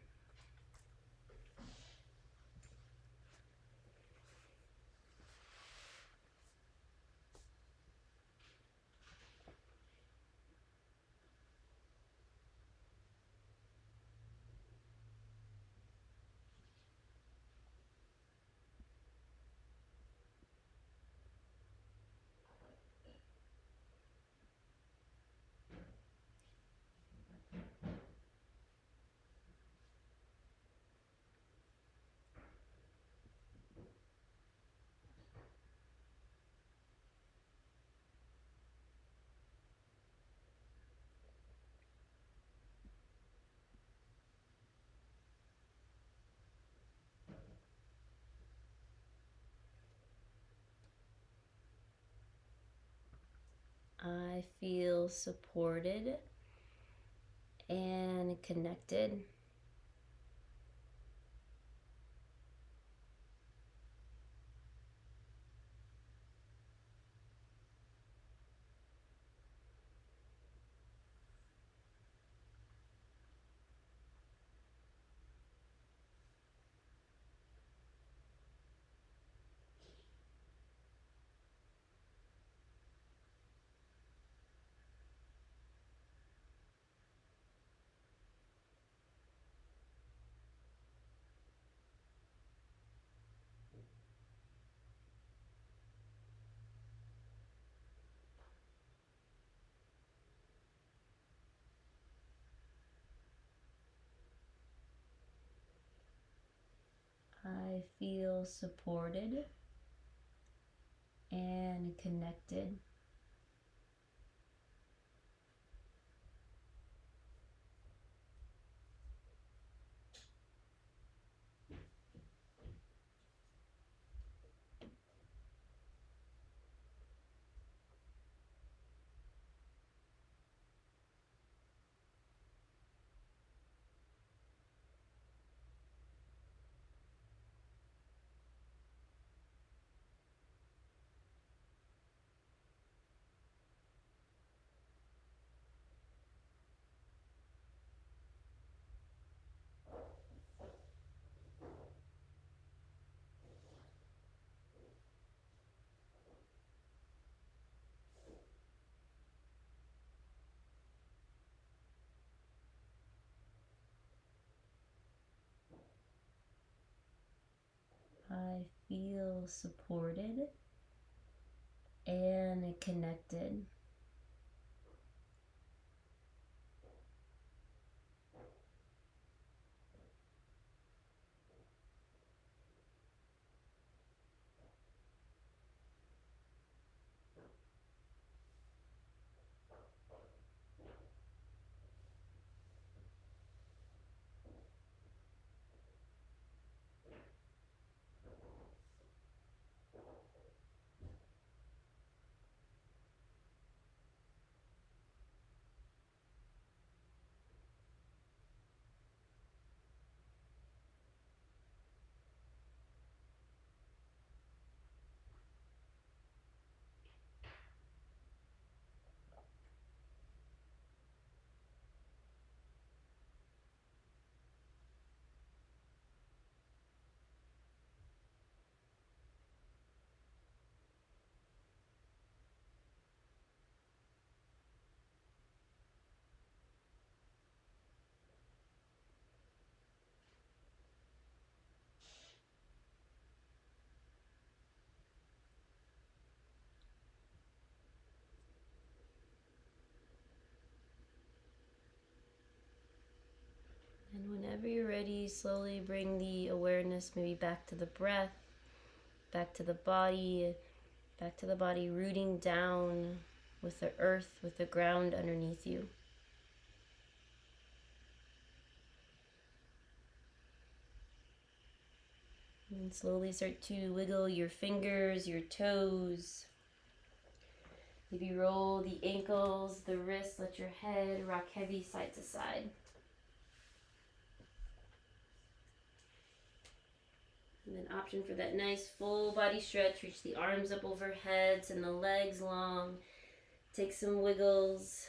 I feel supported and connected. I feel supported and connected. I feel supported and connected. we slowly bring the awareness maybe back to the breath, back to the body, rooting down with the earth, with the ground underneath you. And slowly start to wiggle your fingers, your toes. Maybe roll the ankles, the wrists, let your head rock heavy side to side. And then option for that nice full body stretch. Reach the arms up overhead, send the legs long. Take some wiggles.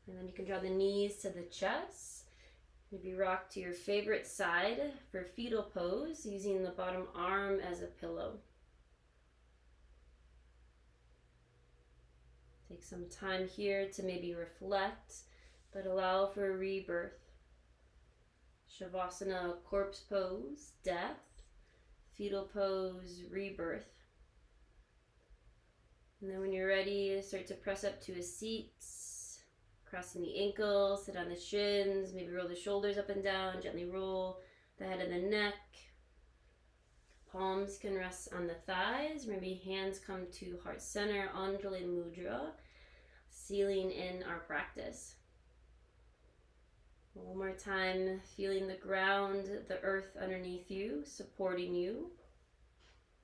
And then you can draw the knees to the chest. Maybe rock to your favorite side for fetal pose, using the bottom arm as a pillow. Take some time here to maybe reflect, but allow for a rebirth. Shavasana, corpse pose, death. Fetal pose, rebirth. And then when you're ready, start to press up to a seat. Crossing the ankles, sit on the shins, maybe roll the shoulders up and down, gently roll the head and the neck. Palms can rest on the thighs, maybe hands come to heart center, Anjali Mudra, sealing in our practice. One more time, feeling the ground, the earth underneath you, supporting you.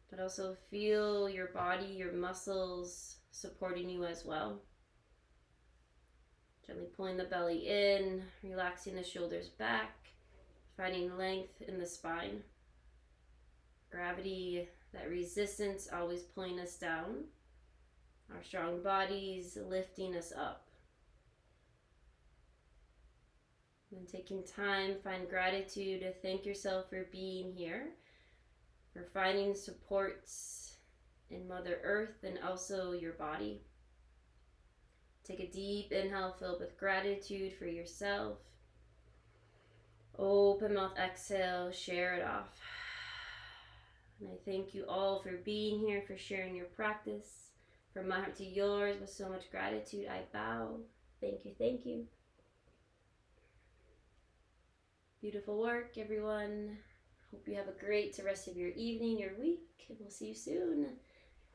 But also feel your body, your muscles supporting you as well. Gently pulling the belly in, relaxing the shoulders back, finding length in the spine. Gravity, that resistance always pulling us down. Our strong bodies lifting us up. And taking time, find gratitude, thank yourself for being here, for finding supports in Mother Earth and also your body. Take a deep inhale filled with gratitude for yourself. Open mouth, exhale, share it off. And I thank you all for being here, for sharing your practice. From my heart to yours, with so much gratitude, I bow. Thank you, thank you. Beautiful work, everyone. Hope you have a great rest of your evening, your week, and we'll see you soon.